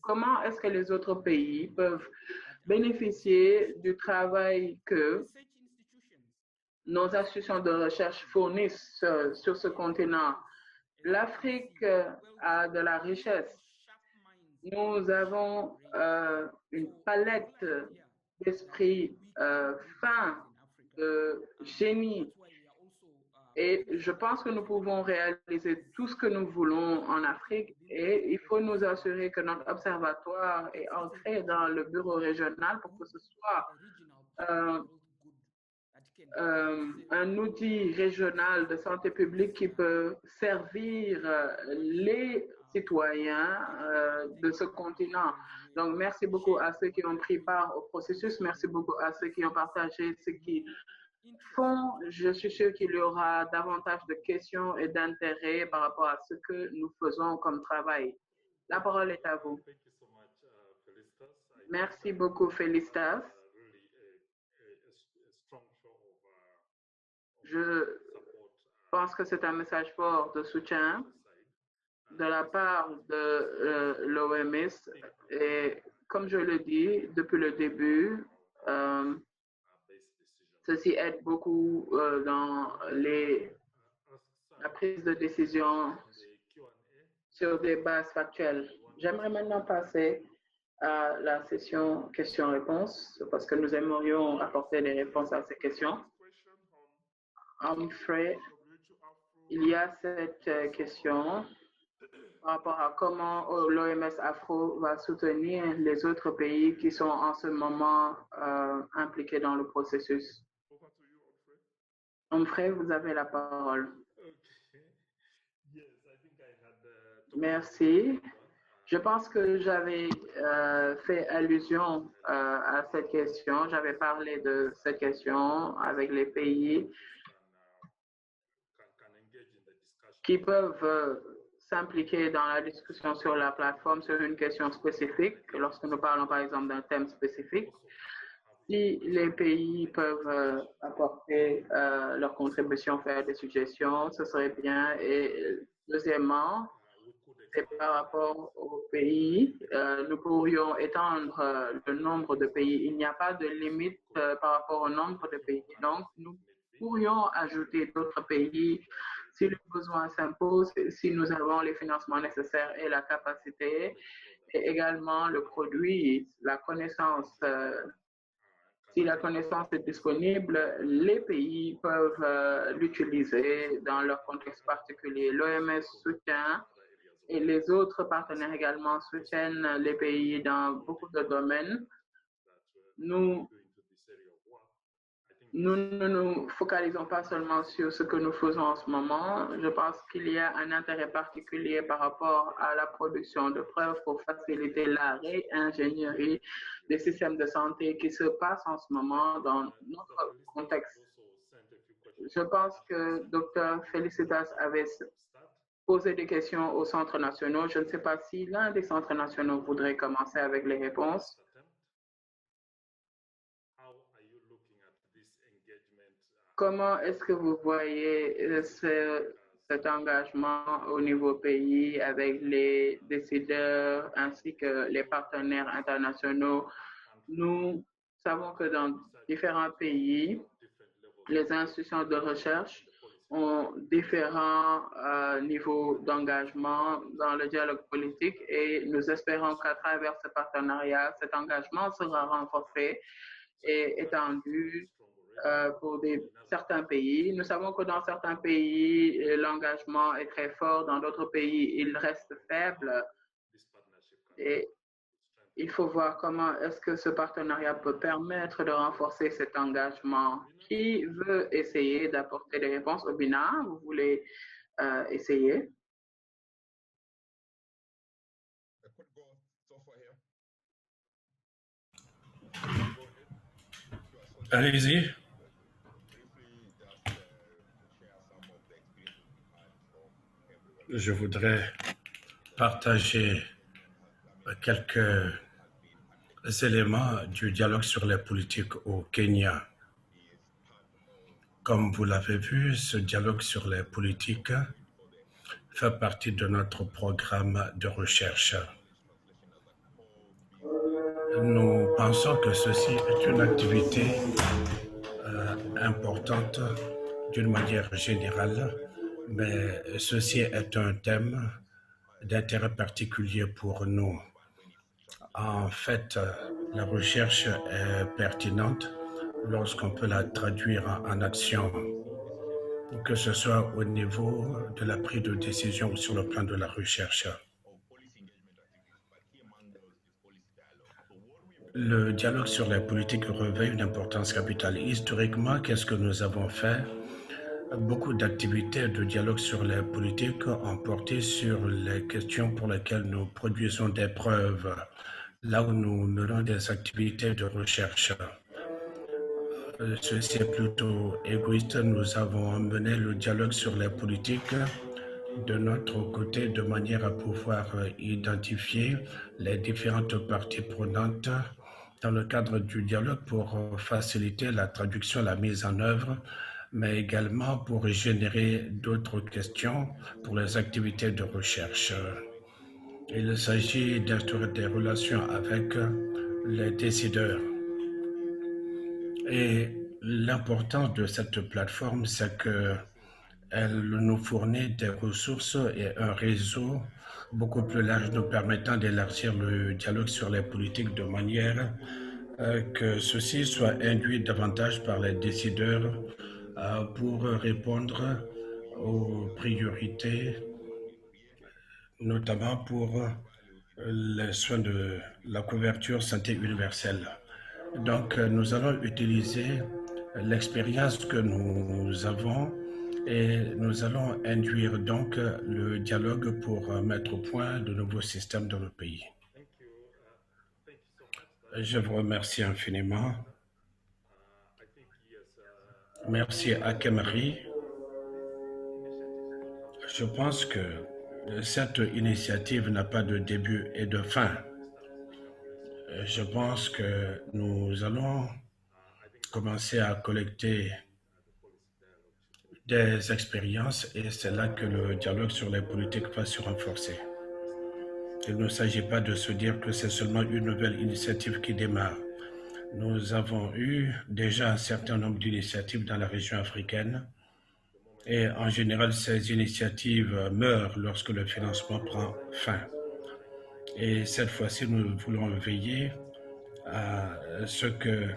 comment est-ce que les autres pays peuvent bénéficier du travail que nos institutions de recherche fournissent sur ce continent. L'Afrique a de la richesse. Nous avons une palette d'esprit fin, de génie. Et je pense que nous pouvons réaliser tout ce que nous voulons en Afrique et il faut nous assurer que notre observatoire est ancré dans le bureau régional pour que ce soit un outil régional de santé publique qui peut servir les citoyens de ce continent. Donc, merci beaucoup à ceux qui ont pris part au processus. Merci beaucoup à ceux qui ont partagé ce qu'ils font. Je suis sûre qu'il y aura davantage de questions et d'intérêt par rapport à ce que nous faisons comme travail. La parole est à vous. Merci beaucoup, Félistas. Je pense que c'est un message fort de soutien de la part de l'OMS et comme je le dis depuis le début, ceci aide beaucoup dans la prise de décision sur des bases factuelles. J'aimerais maintenant passer à la session questions-réponses parce que nous aimerions apporter des réponses à ces questions. Humphrey, il y a cette question par rapport à comment l'OMS Afro va soutenir les autres pays qui sont en ce moment impliqués dans le processus. Humphrey, vous avez la parole. Merci. Je pense que j'avais fait allusion à cette question. J'avais parlé de cette question avec les pays qui peuvent s'impliquer dans la discussion sur la plateforme sur une question spécifique, lorsque nous parlons par exemple d'un thème spécifique. Si les pays peuvent apporter leur contribution, faire des suggestions, ce serait bien. Et deuxièmement, c'est par rapport aux pays, nous pourrions étendre le nombre de pays. Il n'y a pas de limite par rapport au nombre de pays. Donc, nous pourrions ajouter d'autres pays si le besoin s'impose, si nous avons les financements nécessaires et la capacité, et également le produit, la connaissance. Si la connaissance est disponible, les pays peuvent l'utiliser dans leur contexte particulier. L'OMS soutient et les autres partenaires également soutiennent les pays dans beaucoup de domaines. Nous ne nous focalisons pas seulement sur ce que nous faisons en ce moment. Je pense qu'il y a un intérêt particulier par rapport à la production de preuves pour faciliter la réingénierie des systèmes de santé qui se passent en ce moment dans notre contexte. Je pense que Dr. Felicitas avait posé des questions aux centres nationaux. Je ne sais pas si l'un des centres nationaux voudrait commencer avec les réponses. Comment est-ce que vous voyez cet engagement au niveau pays avec les décideurs ainsi que les partenaires internationaux? Nous savons que dans différents pays, les institutions de recherche ont différents niveaux d'engagement dans le dialogue politique et nous espérons qu'à travers ce partenariat, cet engagement sera renforcé et étendu pour certains pays. Nous savons que dans certains pays, l'engagement est très fort, dans d'autres pays, il reste faible. Et il faut voir comment est-ce que ce partenariat peut permettre de renforcer cet engagement. Qui veut essayer d'apporter des réponses? Obina, vous voulez essayer? Allez-y. Je voudrais partager quelques éléments du dialogue sur les politiques au Kenya. Comme vous l'avez vu, ce dialogue sur les politiques fait partie de notre programme de recherche. Nous pensons que ceci est une activité importante d'une manière générale, mais ceci est un thème d'intérêt particulier pour nous. En fait, la recherche est pertinente lorsqu'on peut la traduire en action, que ce soit au niveau de la prise de décision ou sur le plan de la recherche. Le dialogue sur les politiques revêt une importance capitale. Historiquement, qu'est-ce que nous avons fait? Beaucoup d'activités de dialogue sur les politiques ont porté sur les questions pour lesquelles nous produisons des preuves, là où nous menons des activités de recherche. Ceci est plutôt égoïste. Nous avons mené le dialogue sur les politiques de notre côté de manière à pouvoir identifier les différentes parties prenantes dans le cadre du dialogue pour faciliter la traduction, la mise en œuvre, mais également pour générer d'autres questions pour les activités de recherche. Il s'agit d'instaurer des relations avec les décideurs. Et l'importance de cette plateforme, c'est qu'elle nous fournit des ressources et un réseau beaucoup plus large nous permettant d'élargir le dialogue sur les politiques de manière que ceci soit induit davantage par les décideurs pour répondre aux priorités, notamment pour les soins de la couverture santé universelle. Donc, nous allons utiliser l'expérience que nous avons et nous allons induire donc le dialogue pour mettre au point de nouveaux systèmes dans le pays. Je vous remercie infiniment. Merci à Kemari. Je pense que cette initiative n'a pas de début et de fin. Je pense que nous allons commencer à collecter des expériences et c'est là que le dialogue sur les politiques va se renforcer. Il ne s'agit pas de se dire que c'est seulement une nouvelle initiative qui démarre. Nous avons eu déjà un certain nombre d'initiatives dans la région africaine et en général, ces initiatives meurent lorsque le financement prend fin. Et cette fois-ci, nous voulons veiller à ce que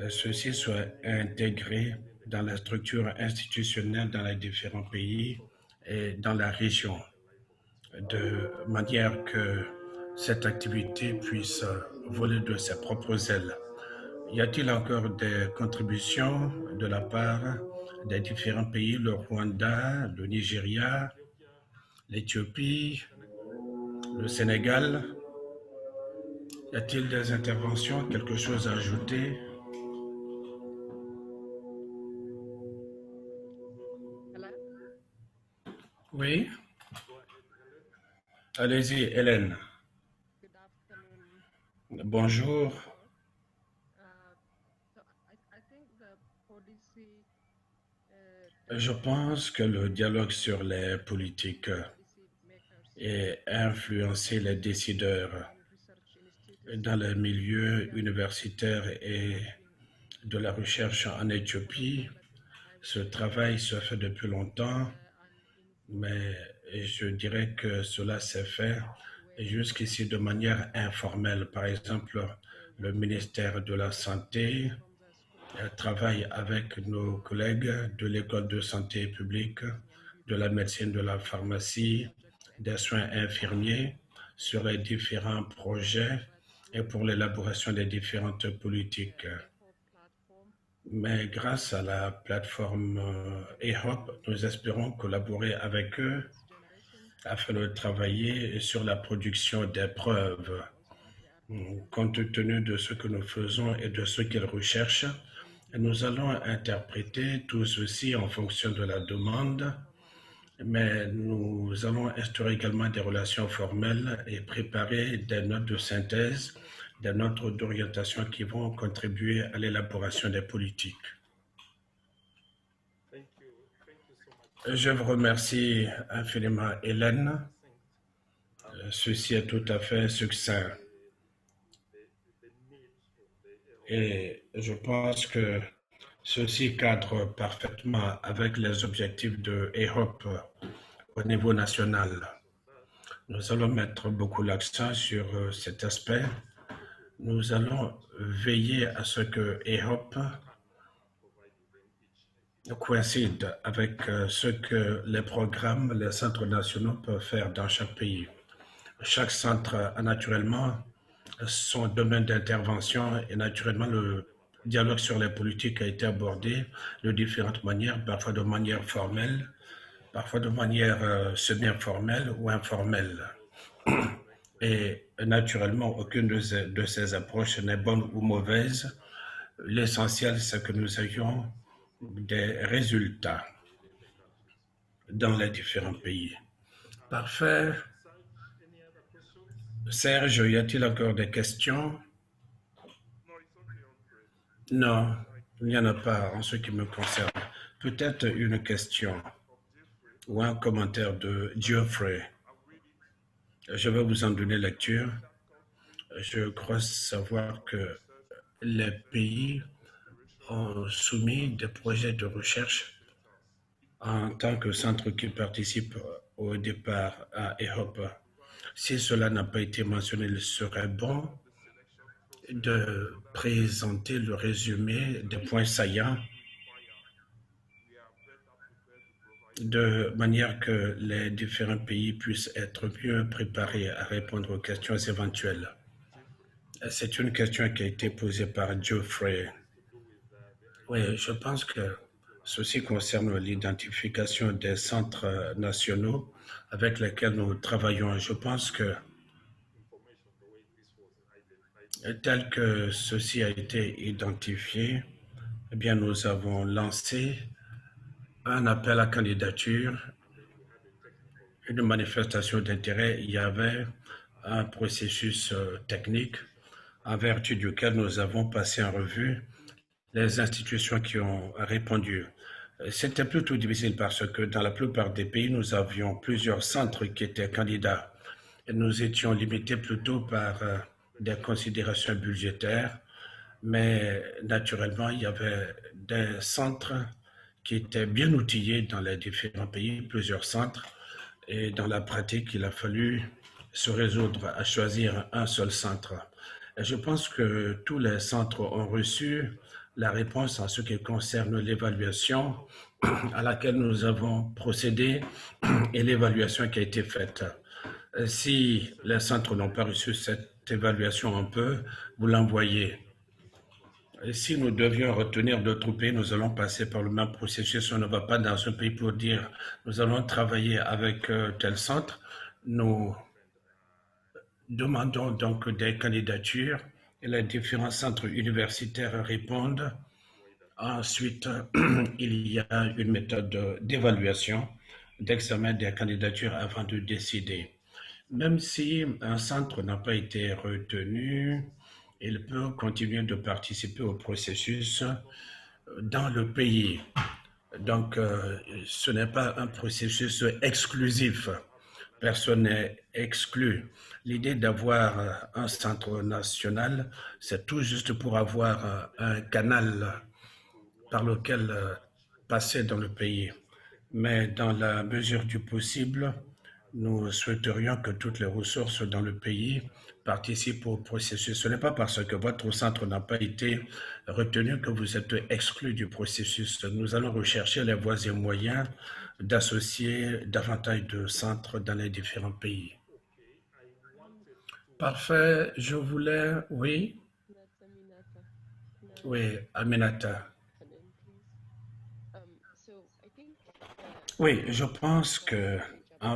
ceci soit intégré dans la structure institutionnelle dans les différents pays et dans la région, de manière que cette activité puisse voler de ses propres ailes. Y a-t-il encore des contributions de la part des différents pays, le Rwanda, le Nigeria, l'Éthiopie, le Sénégal? Y a-t-il des interventions, quelque chose à ajouter? Oui. Allez-y, Hélène. Bonjour. Je pense que le dialogue sur les politiques et influencer les décideurs dans les milieux universitaires et de la recherche en Éthiopie Ce travail se fait depuis longtemps, mais je dirais que cela s'est fait jusqu'ici de manière informelle. Par exemple, le ministère de la Santé travaille avec nos collègues de l'école de santé publique, de la médecine, de la pharmacie, des soins infirmiers sur les différents projets et pour l'élaboration des différentes politiques. Mais grâce à la plateforme EHOP, nous espérons collaborer avec eux afin de travailler sur la production des preuves. Compte tenu de ce que nous faisons et de ce qu'ils recherchent, nous allons interpréter tout ceci en fonction de la demande, mais nous allons instaurer également des relations formelles et préparer des notes de synthèse, des notes d'orientation qui vont contribuer à l'élaboration des politiques. Je vous remercie infiniment, Hélène. Ceci est tout à fait succinct. Et je pense que ceci cadre parfaitement avec les objectifs de EHOP au niveau national. Nous allons mettre beaucoup l'accent sur cet aspect. Nous allons veiller à ce que EHOP coïncide avec ce que les programmes, les centres nationaux peuvent faire dans chaque pays. Chaque centre a naturellement son domaine d'intervention et naturellement le dialogue sur les politiques a été abordé de différentes manières, parfois de manière formelle, parfois de manière semi-informelle ou informelle. Et naturellement, aucune de ces approches n'est bonne ou mauvaise. L'essentiel, c'est que nous ayons des résultats dans les différents pays. Parfait. Serge, y a-t-il encore des questions? Non, il n'y en a pas en ce qui me concerne. Peut-être une question ou un commentaire de Geoffrey. Je vais vous en donner lecture. Je crois savoir que les pays ont soumis des projets de recherche en tant que centre qui participe au départ à EHOP. Si cela n'a pas été mentionné, il serait bon de présenter le résumé des points saillants de manière que les différents pays puissent être mieux préparés à répondre aux questions éventuelles. C'est une question qui a été posée par Geoffrey. Oui, je pense que ceci concerne l'identification des centres nationaux avec lesquels nous travaillons. Je pense que tel que ceci a été identifié, eh bien, nous avons lancé un appel à candidature, une manifestation d'intérêt. Il y avait un processus technique en vertu duquel nous avons passé en revue les institutions qui ont répondu. C'était plutôt difficile parce que dans la plupart des pays, nous avions plusieurs centres qui étaient candidats. Et nous étions limités plutôt par des considérations budgétaires, mais naturellement, il y avait des centres qui étaient bien outillés dans les différents pays, plusieurs centres, et dans la pratique, il a fallu se résoudre à choisir un seul centre. Et je pense que tous les centres ont reçu la réponse en ce qui concerne l'évaluation à laquelle nous avons procédé et l'évaluation qui a été faite. Si les centres n'ont pas reçu cette évaluation, on peut vous l'envoyer. Et si nous devions retenir d'autres pays, nous allons passer par le même processus. On ne va pas dans un pays pour dire nous allons travailler avec tel centre. Nous demandons donc des candidatures et les différents centres universitaires répondent. Ensuite, il y a une méthode d'évaluation, d'examen des candidatures avant de décider. Même si un centre n'a pas été retenu, il peut continuer de participer au processus dans le pays. Donc, ce n'est pas un processus exclusif. Personne n'est exclu. L'idée d'avoir un centre national, c'est tout juste pour avoir un canal par lequel passer dans le pays. Mais dans la mesure du possible, nous souhaiterions que toutes les ressources dans le pays participent au processus. Ce n'est pas parce que votre centre n'a pas été retenu que vous êtes exclu du processus. Nous allons rechercher les voies et moyens d'associer davantage de centres dans les différents pays. Parfait. Je voulais... Oui? Oui, Aminata. Oui, je pense que,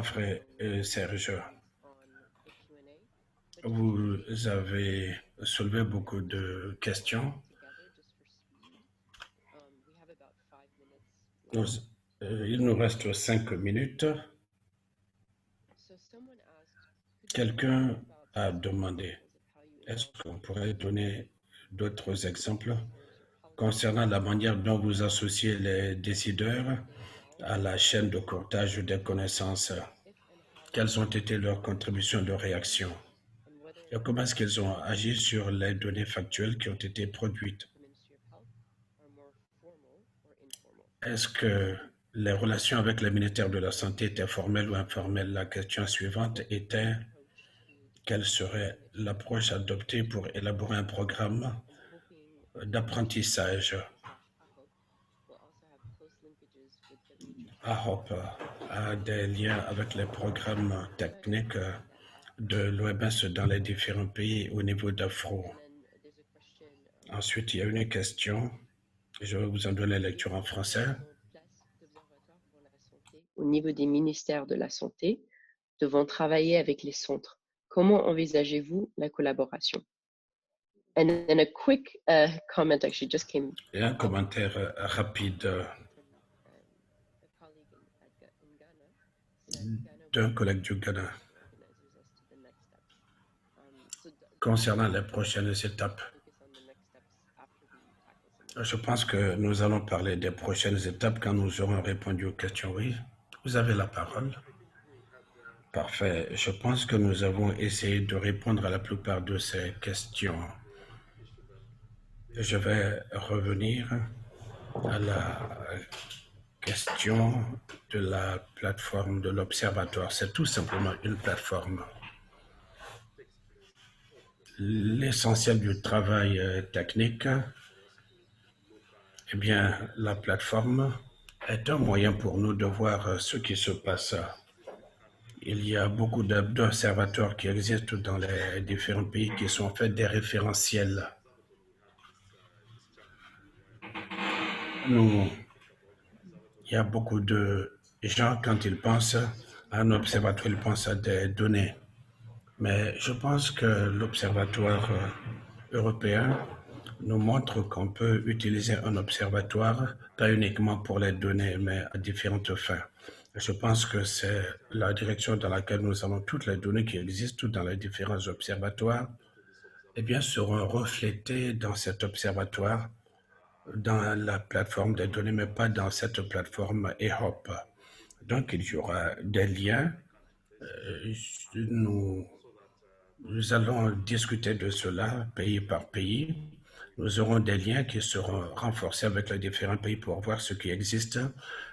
frère Serge, vous avez soulevé beaucoup de questions. Il nous reste 5 minutes. Quelqu'un a demandé, est-ce qu'on pourrait donner d'autres exemples concernant la manière dont vous associez les décideurs à la chaîne de courtage des connaissances? Quelles ont été leurs contributions de réaction? Et comment est-ce qu'ils ont agi sur les données factuelles qui ont été produites? Est-ce que les relations avec le ministère de la Santé étaient formelles ou informelles? La question suivante était quelle serait l'approche adoptée pour élaborer un programme d'apprentissage. AHOP a des liens avec les programmes techniques de l'OMS dans les différents pays au niveau d'Afro. Ensuite, il y a une question. Je vais vous en donner lecture en français. Au niveau des ministères de la Santé, devant travailler avec les centres, comment envisagez-vous la collaboration? And then a quick comment actually just came. Et un commentaire rapide d'un collègue du Ghana concernant les prochaines étapes. Je pense que nous allons parler des prochaines étapes quand nous aurons répondu aux questions. Oui, vous avez la parole. Parfait. Je pense que nous avons essayé de répondre à la plupart de ces questions. Je vais revenir à la question de la plateforme de l'Observatoire. C'est tout simplement une plateforme. L'essentiel du travail technique, eh bien, la plateforme est un moyen pour nous de voir ce qui se passe. Il y a beaucoup d'observatoires qui existent dans les différents pays qui sont faits des référentiels. Il y a beaucoup de gens, quand ils pensent à un observatoire, ils pensent à des données. Mais je pense que l'observatoire européen nous montre qu'on peut utiliser un observatoire, pas uniquement pour les données, mais à différentes fins. Je pense que c'est la direction dans laquelle nous allons. Toutes les données qui existent dans les différents observatoires, eh bien, seront reflétées dans cet observatoire, dans la plateforme des données, mais pas dans cette plateforme EHOP. Donc, il y aura des liens. Nous allons discuter de cela pays par pays. Nous aurons des liens qui seront renforcés avec les différents pays pour voir ce qui existe.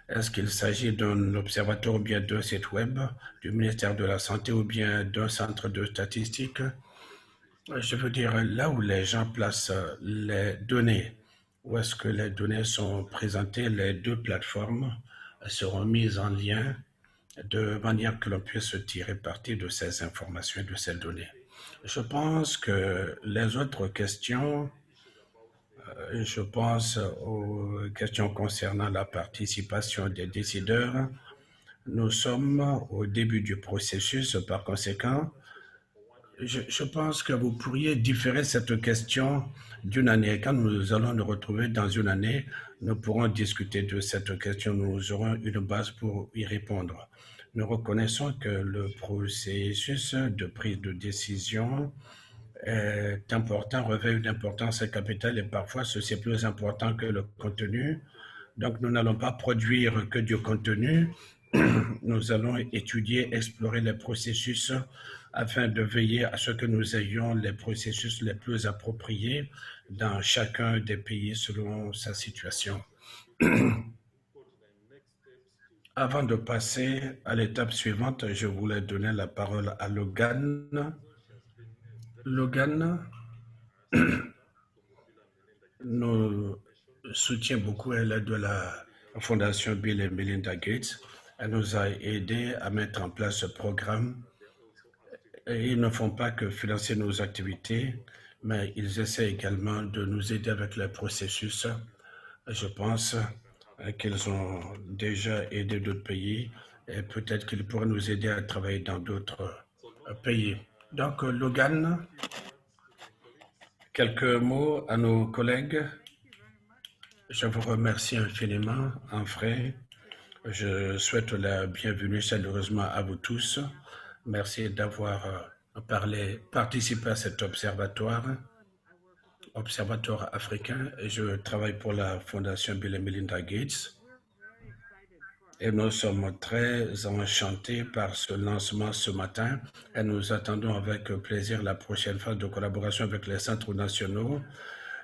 Est-ce qu'il s'agit d'un observatoire ou bien d'un site web du ministère de la Santé ou bien d'un centre de statistiques? Je veux dire, là où les gens placent les données, où est-ce que les données sont présentées, les deux plateformes seront mises en lien de manière que l'on puisse tirer parti de ces informations et de ces données. Je pense que les autres questions, je pense aux questions concernant la participation des décideurs. Nous sommes au début du processus, par conséquent, je pense que vous pourriez différer cette question d'une année. Quand nous allons nous retrouver dans une année, nous pourrons discuter de cette question. Nous aurons une base pour y répondre. Nous reconnaissons que le processus de prise de décision est important, revêt une importance capitale et parfois ceci est plus important que le contenu. Donc nous n'allons pas produire que du contenu. Nous allons étudier, explorer les processus afin de veiller à ce que nous ayons les processus les plus appropriés dans chacun des pays selon sa situation. Avant de passer à l'étape suivante, je voulais donner la parole à Logan. Logan nous soutient beaucoup. Elle est de la Fondation Bill et Melinda Gates. Elle nous a aidés à mettre en place ce programme. Et ils ne font pas que financer nos activités, mais ils essaient également de nous aider avec le processus. Je pense qu'ils ont déjà aidé d'autres pays et peut-être qu'ils pourraient nous aider à travailler dans d'autres pays. Donc, Logan, quelques mots à nos collègues. Je vous remercie infiniment, Humphrey. Je souhaite la bienvenue chaleureusement à vous tous. Merci d'avoir participé à cet observatoire africain. Je travaille pour la Fondation Bill et Melinda Gates. Et nous sommes très enchantés par ce lancement ce matin et nous attendons avec plaisir la prochaine phase de collaboration avec les centres nationaux.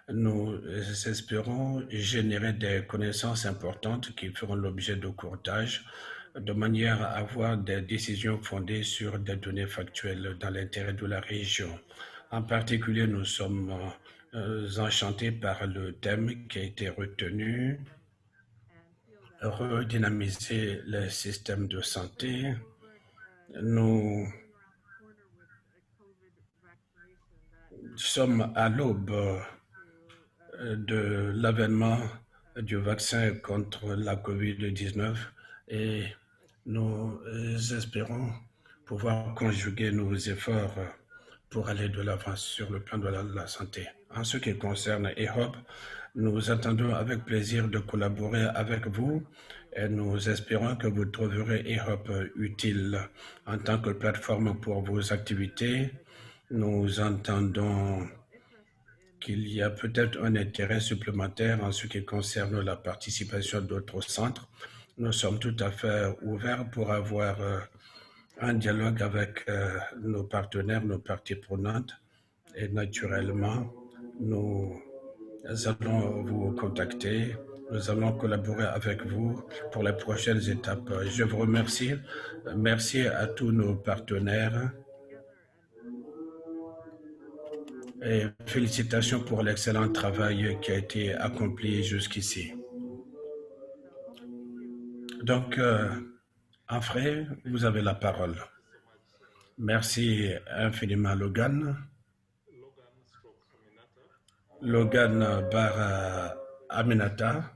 Nous espérons générer des connaissances importantes qui feront l'objet de courtage de manière à avoir des décisions fondées sur des données factuelles dans l'intérêt de la région. En particulier, nous sommes enchantés par le thème qui a été retenu, redynamiser le système de santé. Nous sommes à l'aube de l'avènement du vaccin contre la COVID-19 et nous espérons pouvoir conjuguer nos efforts pour aller de l'avant sur le plan de la santé. En ce qui concerne EHOP, nous attendons avec plaisir de collaborer avec vous et nous espérons que vous trouverez EHOP utile en tant que plateforme pour vos activités. Nous entendons qu'il y a peut-être un intérêt supplémentaire en ce qui concerne la participation d'autres centres. Nous sommes tout à fait ouverts pour avoir un dialogue avec nos partenaires, nos parties prenantes. Et naturellement, nous allons vous contacter. Nous allons collaborer avec vous pour les prochaines étapes. Je vous remercie. Merci à tous nos partenaires. Et félicitations pour l'excellent travail qui a été accompli jusqu'ici. Donc, Humphrey, vous avez la parole. Merci infiniment, Logan. Logan Barra Aminata.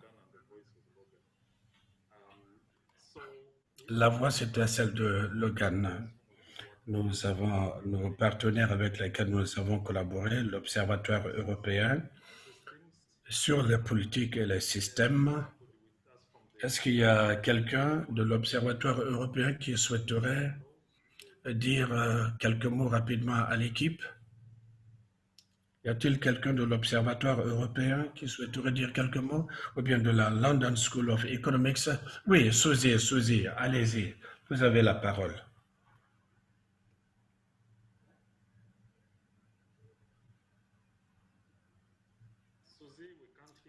La voix, c'était celle de Logan. Nous avons nos partenaires avec lesquels nous avons collaboré, l'Observatoire européen sur les politiques et les systèmes. Est-ce qu'il y a quelqu'un de l'Observatoire européen qui souhaiterait dire quelques mots rapidement à l'équipe? Y a-t-il quelqu'un de l'Observatoire européen qui souhaiterait dire quelques mots? Ou bien de la London School of Economics? Oui, Suzy, allez-y, vous avez la parole.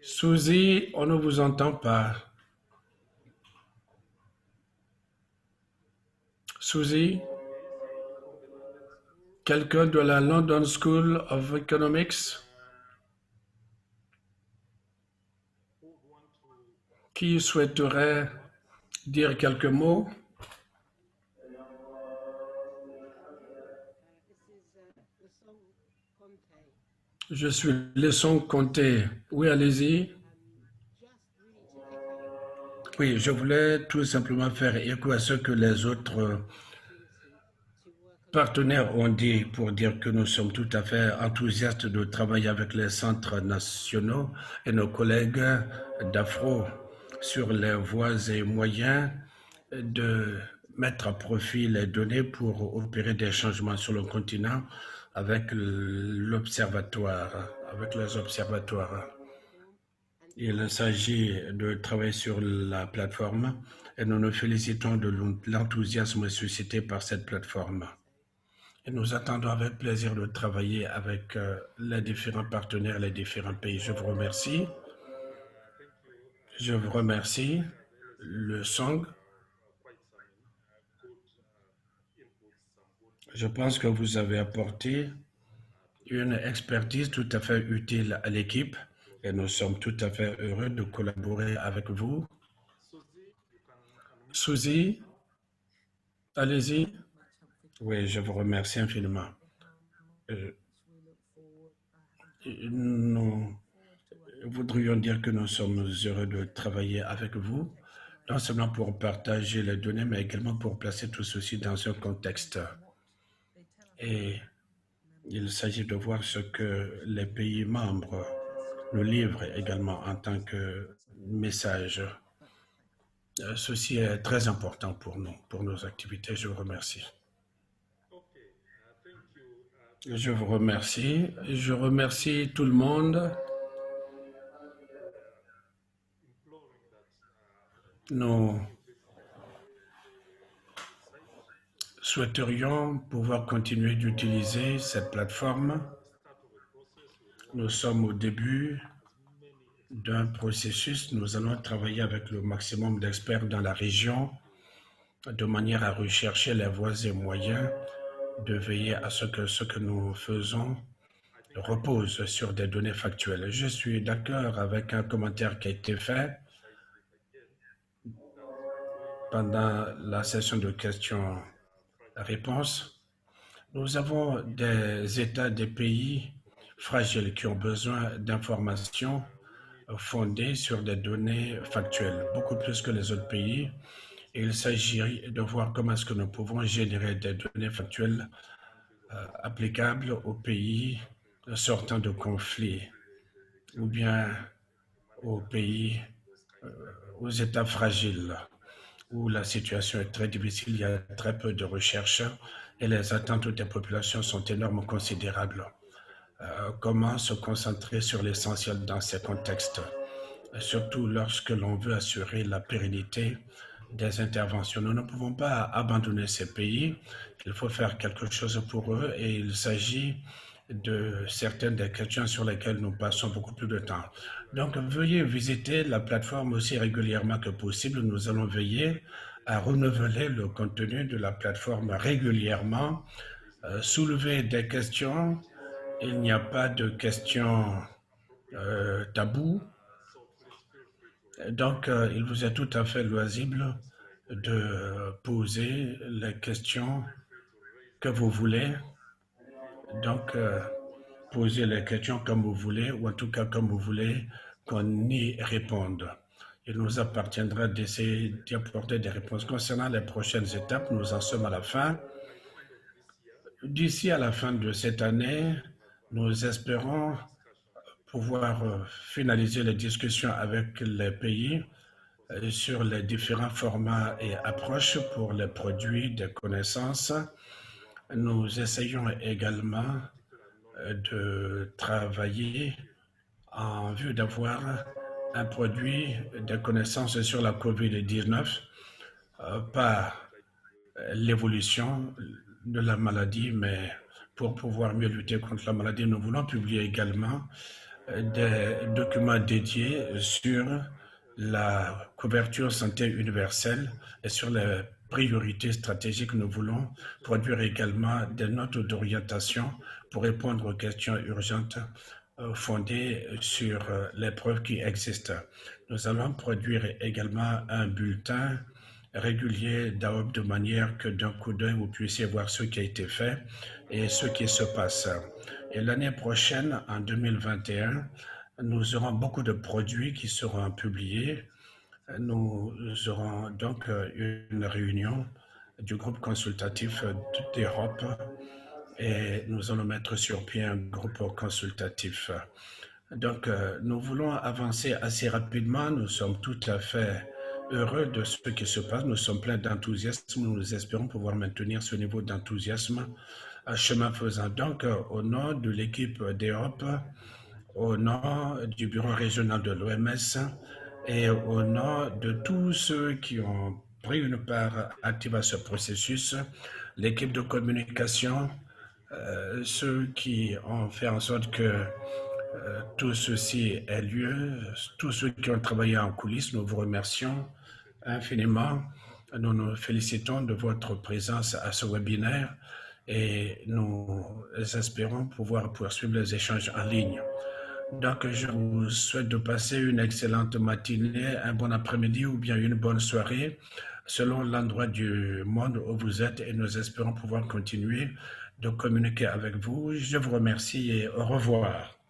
Suzy, on ne vous entend pas. Suzy, quelqu'un de la London School of Economics qui souhaiterait dire quelques mots? Je suis Lesson Comté. Oui, allez-y. Oui, je voulais tout simplement faire écho à ce que les autres partenaires ont dit pour dire que nous sommes tout à fait enthousiastes de travailler avec les centres nationaux et nos collègues d'Afro sur les voies et moyens de mettre à profit les données pour opérer des changements sur le continent avec l'observatoire, avec les observatoires. Il s'agit de travailler sur la plateforme et nous nous félicitons de l'enthousiasme suscité par cette plateforme. Et nous attendons avec plaisir de travailler avec les différents partenaires, les différents pays. Je vous remercie. Je vous remercie. Le Song, Je pense que vous avez apporté une expertise tout à fait utile à l'équipe et nous sommes tout à fait heureux de collaborer avec vous. Suzy, allez-y. Oui, je vous remercie infiniment. Nous voudrions dire que nous sommes heureux de travailler avec vous, non seulement pour partager les données, mais également pour placer tout ceci dans un contexte. Et il s'agit de voir ce que les pays membres nous livrent également en tant que message. Ceci est très important pour nous, pour nos activités. Je vous remercie. Je vous remercie. Je remercie tout le monde. Nous souhaiterions pouvoir continuer d'utiliser cette plateforme. Nous sommes au début d'un processus. Nous allons travailler avec le maximum d'experts dans la région de manière à rechercher les voies et moyens de veiller à ce que nous faisons repose sur des données factuelles. Je suis d'accord avec un commentaire qui a été fait pendant la session de questions-réponses. Nous avons des États, des pays fragiles qui ont besoin d'informations fondées sur des données factuelles, beaucoup plus que les autres pays. Et il s'agit de voir comment est-ce que nous pouvons générer des données factuelles applicables aux pays sortant de conflits ou bien aux pays, aux États fragiles où la situation est très difficile, il y a très peu de recherche et les attentes des populations sont énormes, considérables. Comment se concentrer sur l'essentiel dans ces contextes, surtout lorsque l'on veut assurer la pérennité des interventions. Nous ne pouvons pas abandonner ces pays, il faut faire quelque chose pour eux et il s'agit de certaines des questions sur lesquelles nous passons beaucoup plus de temps. Donc, veuillez visiter la plateforme aussi régulièrement que possible. Nous allons veiller à renouveler le contenu de la plateforme régulièrement, soulever des questions. Il n'y a pas de questions taboues. Donc, il vous est tout à fait loisible de poser les questions que vous voulez. Donc, posez les questions comme vous voulez, ou en tout cas comme vous voulez qu'on y réponde. Il nous appartiendra d'essayer d'y apporter des réponses. Concernant les prochaines étapes, nous en sommes à la fin. D'ici à la fin de cette année, nous espérons pouvoir finaliser les discussions avec les pays sur les différents formats et approches pour les produits de connaissances. Nous essayons également de travailler en vue d'avoir un produit de connaissances sur la COVID-19, pas l'évolution de la maladie, mais pour pouvoir mieux lutter contre la maladie, nous voulons publier également des documents dédiés sur la couverture santé universelle et sur les priorités stratégiques. Nous voulons produire également des notes d'orientation pour répondre aux questions urgentes fondées sur les preuves qui existent. Nous allons produire également un bulletin régulier d'AOP de manière que d'un coup d'œil, vous puissiez voir ce qui a été fait et ce qui se passe. Et l'année prochaine, en 2021, nous aurons beaucoup de produits qui seront publiés. Nous aurons donc une réunion du groupe consultatif d'Europe et nous allons mettre sur pied un groupe consultatif. Donc, nous voulons avancer assez rapidement. Nous sommes tout à fait heureux de ce qui se passe. Nous sommes pleins d'enthousiasme. Nous espérons pouvoir maintenir ce niveau d'enthousiasme à chemin faisant. Donc, au nom de l'équipe d'Europe, au nom du bureau régional de l'OMS et au nom de tous ceux qui ont pris une part active à ce processus, l'équipe de communication, ceux qui ont fait en sorte que tout ceci ait lieu, tous ceux qui ont travaillé en coulisses, nous vous remercions infiniment. Nous nous félicitons de votre présence à ce webinaire et nous espérons pouvoir poursuivre les échanges en ligne. Donc, je vous souhaite de passer une excellente matinée, un bon après-midi ou bien une bonne soirée, selon l'endroit du monde où vous êtes, et nous espérons pouvoir continuer de communiquer avec vous. Je vous remercie et au revoir.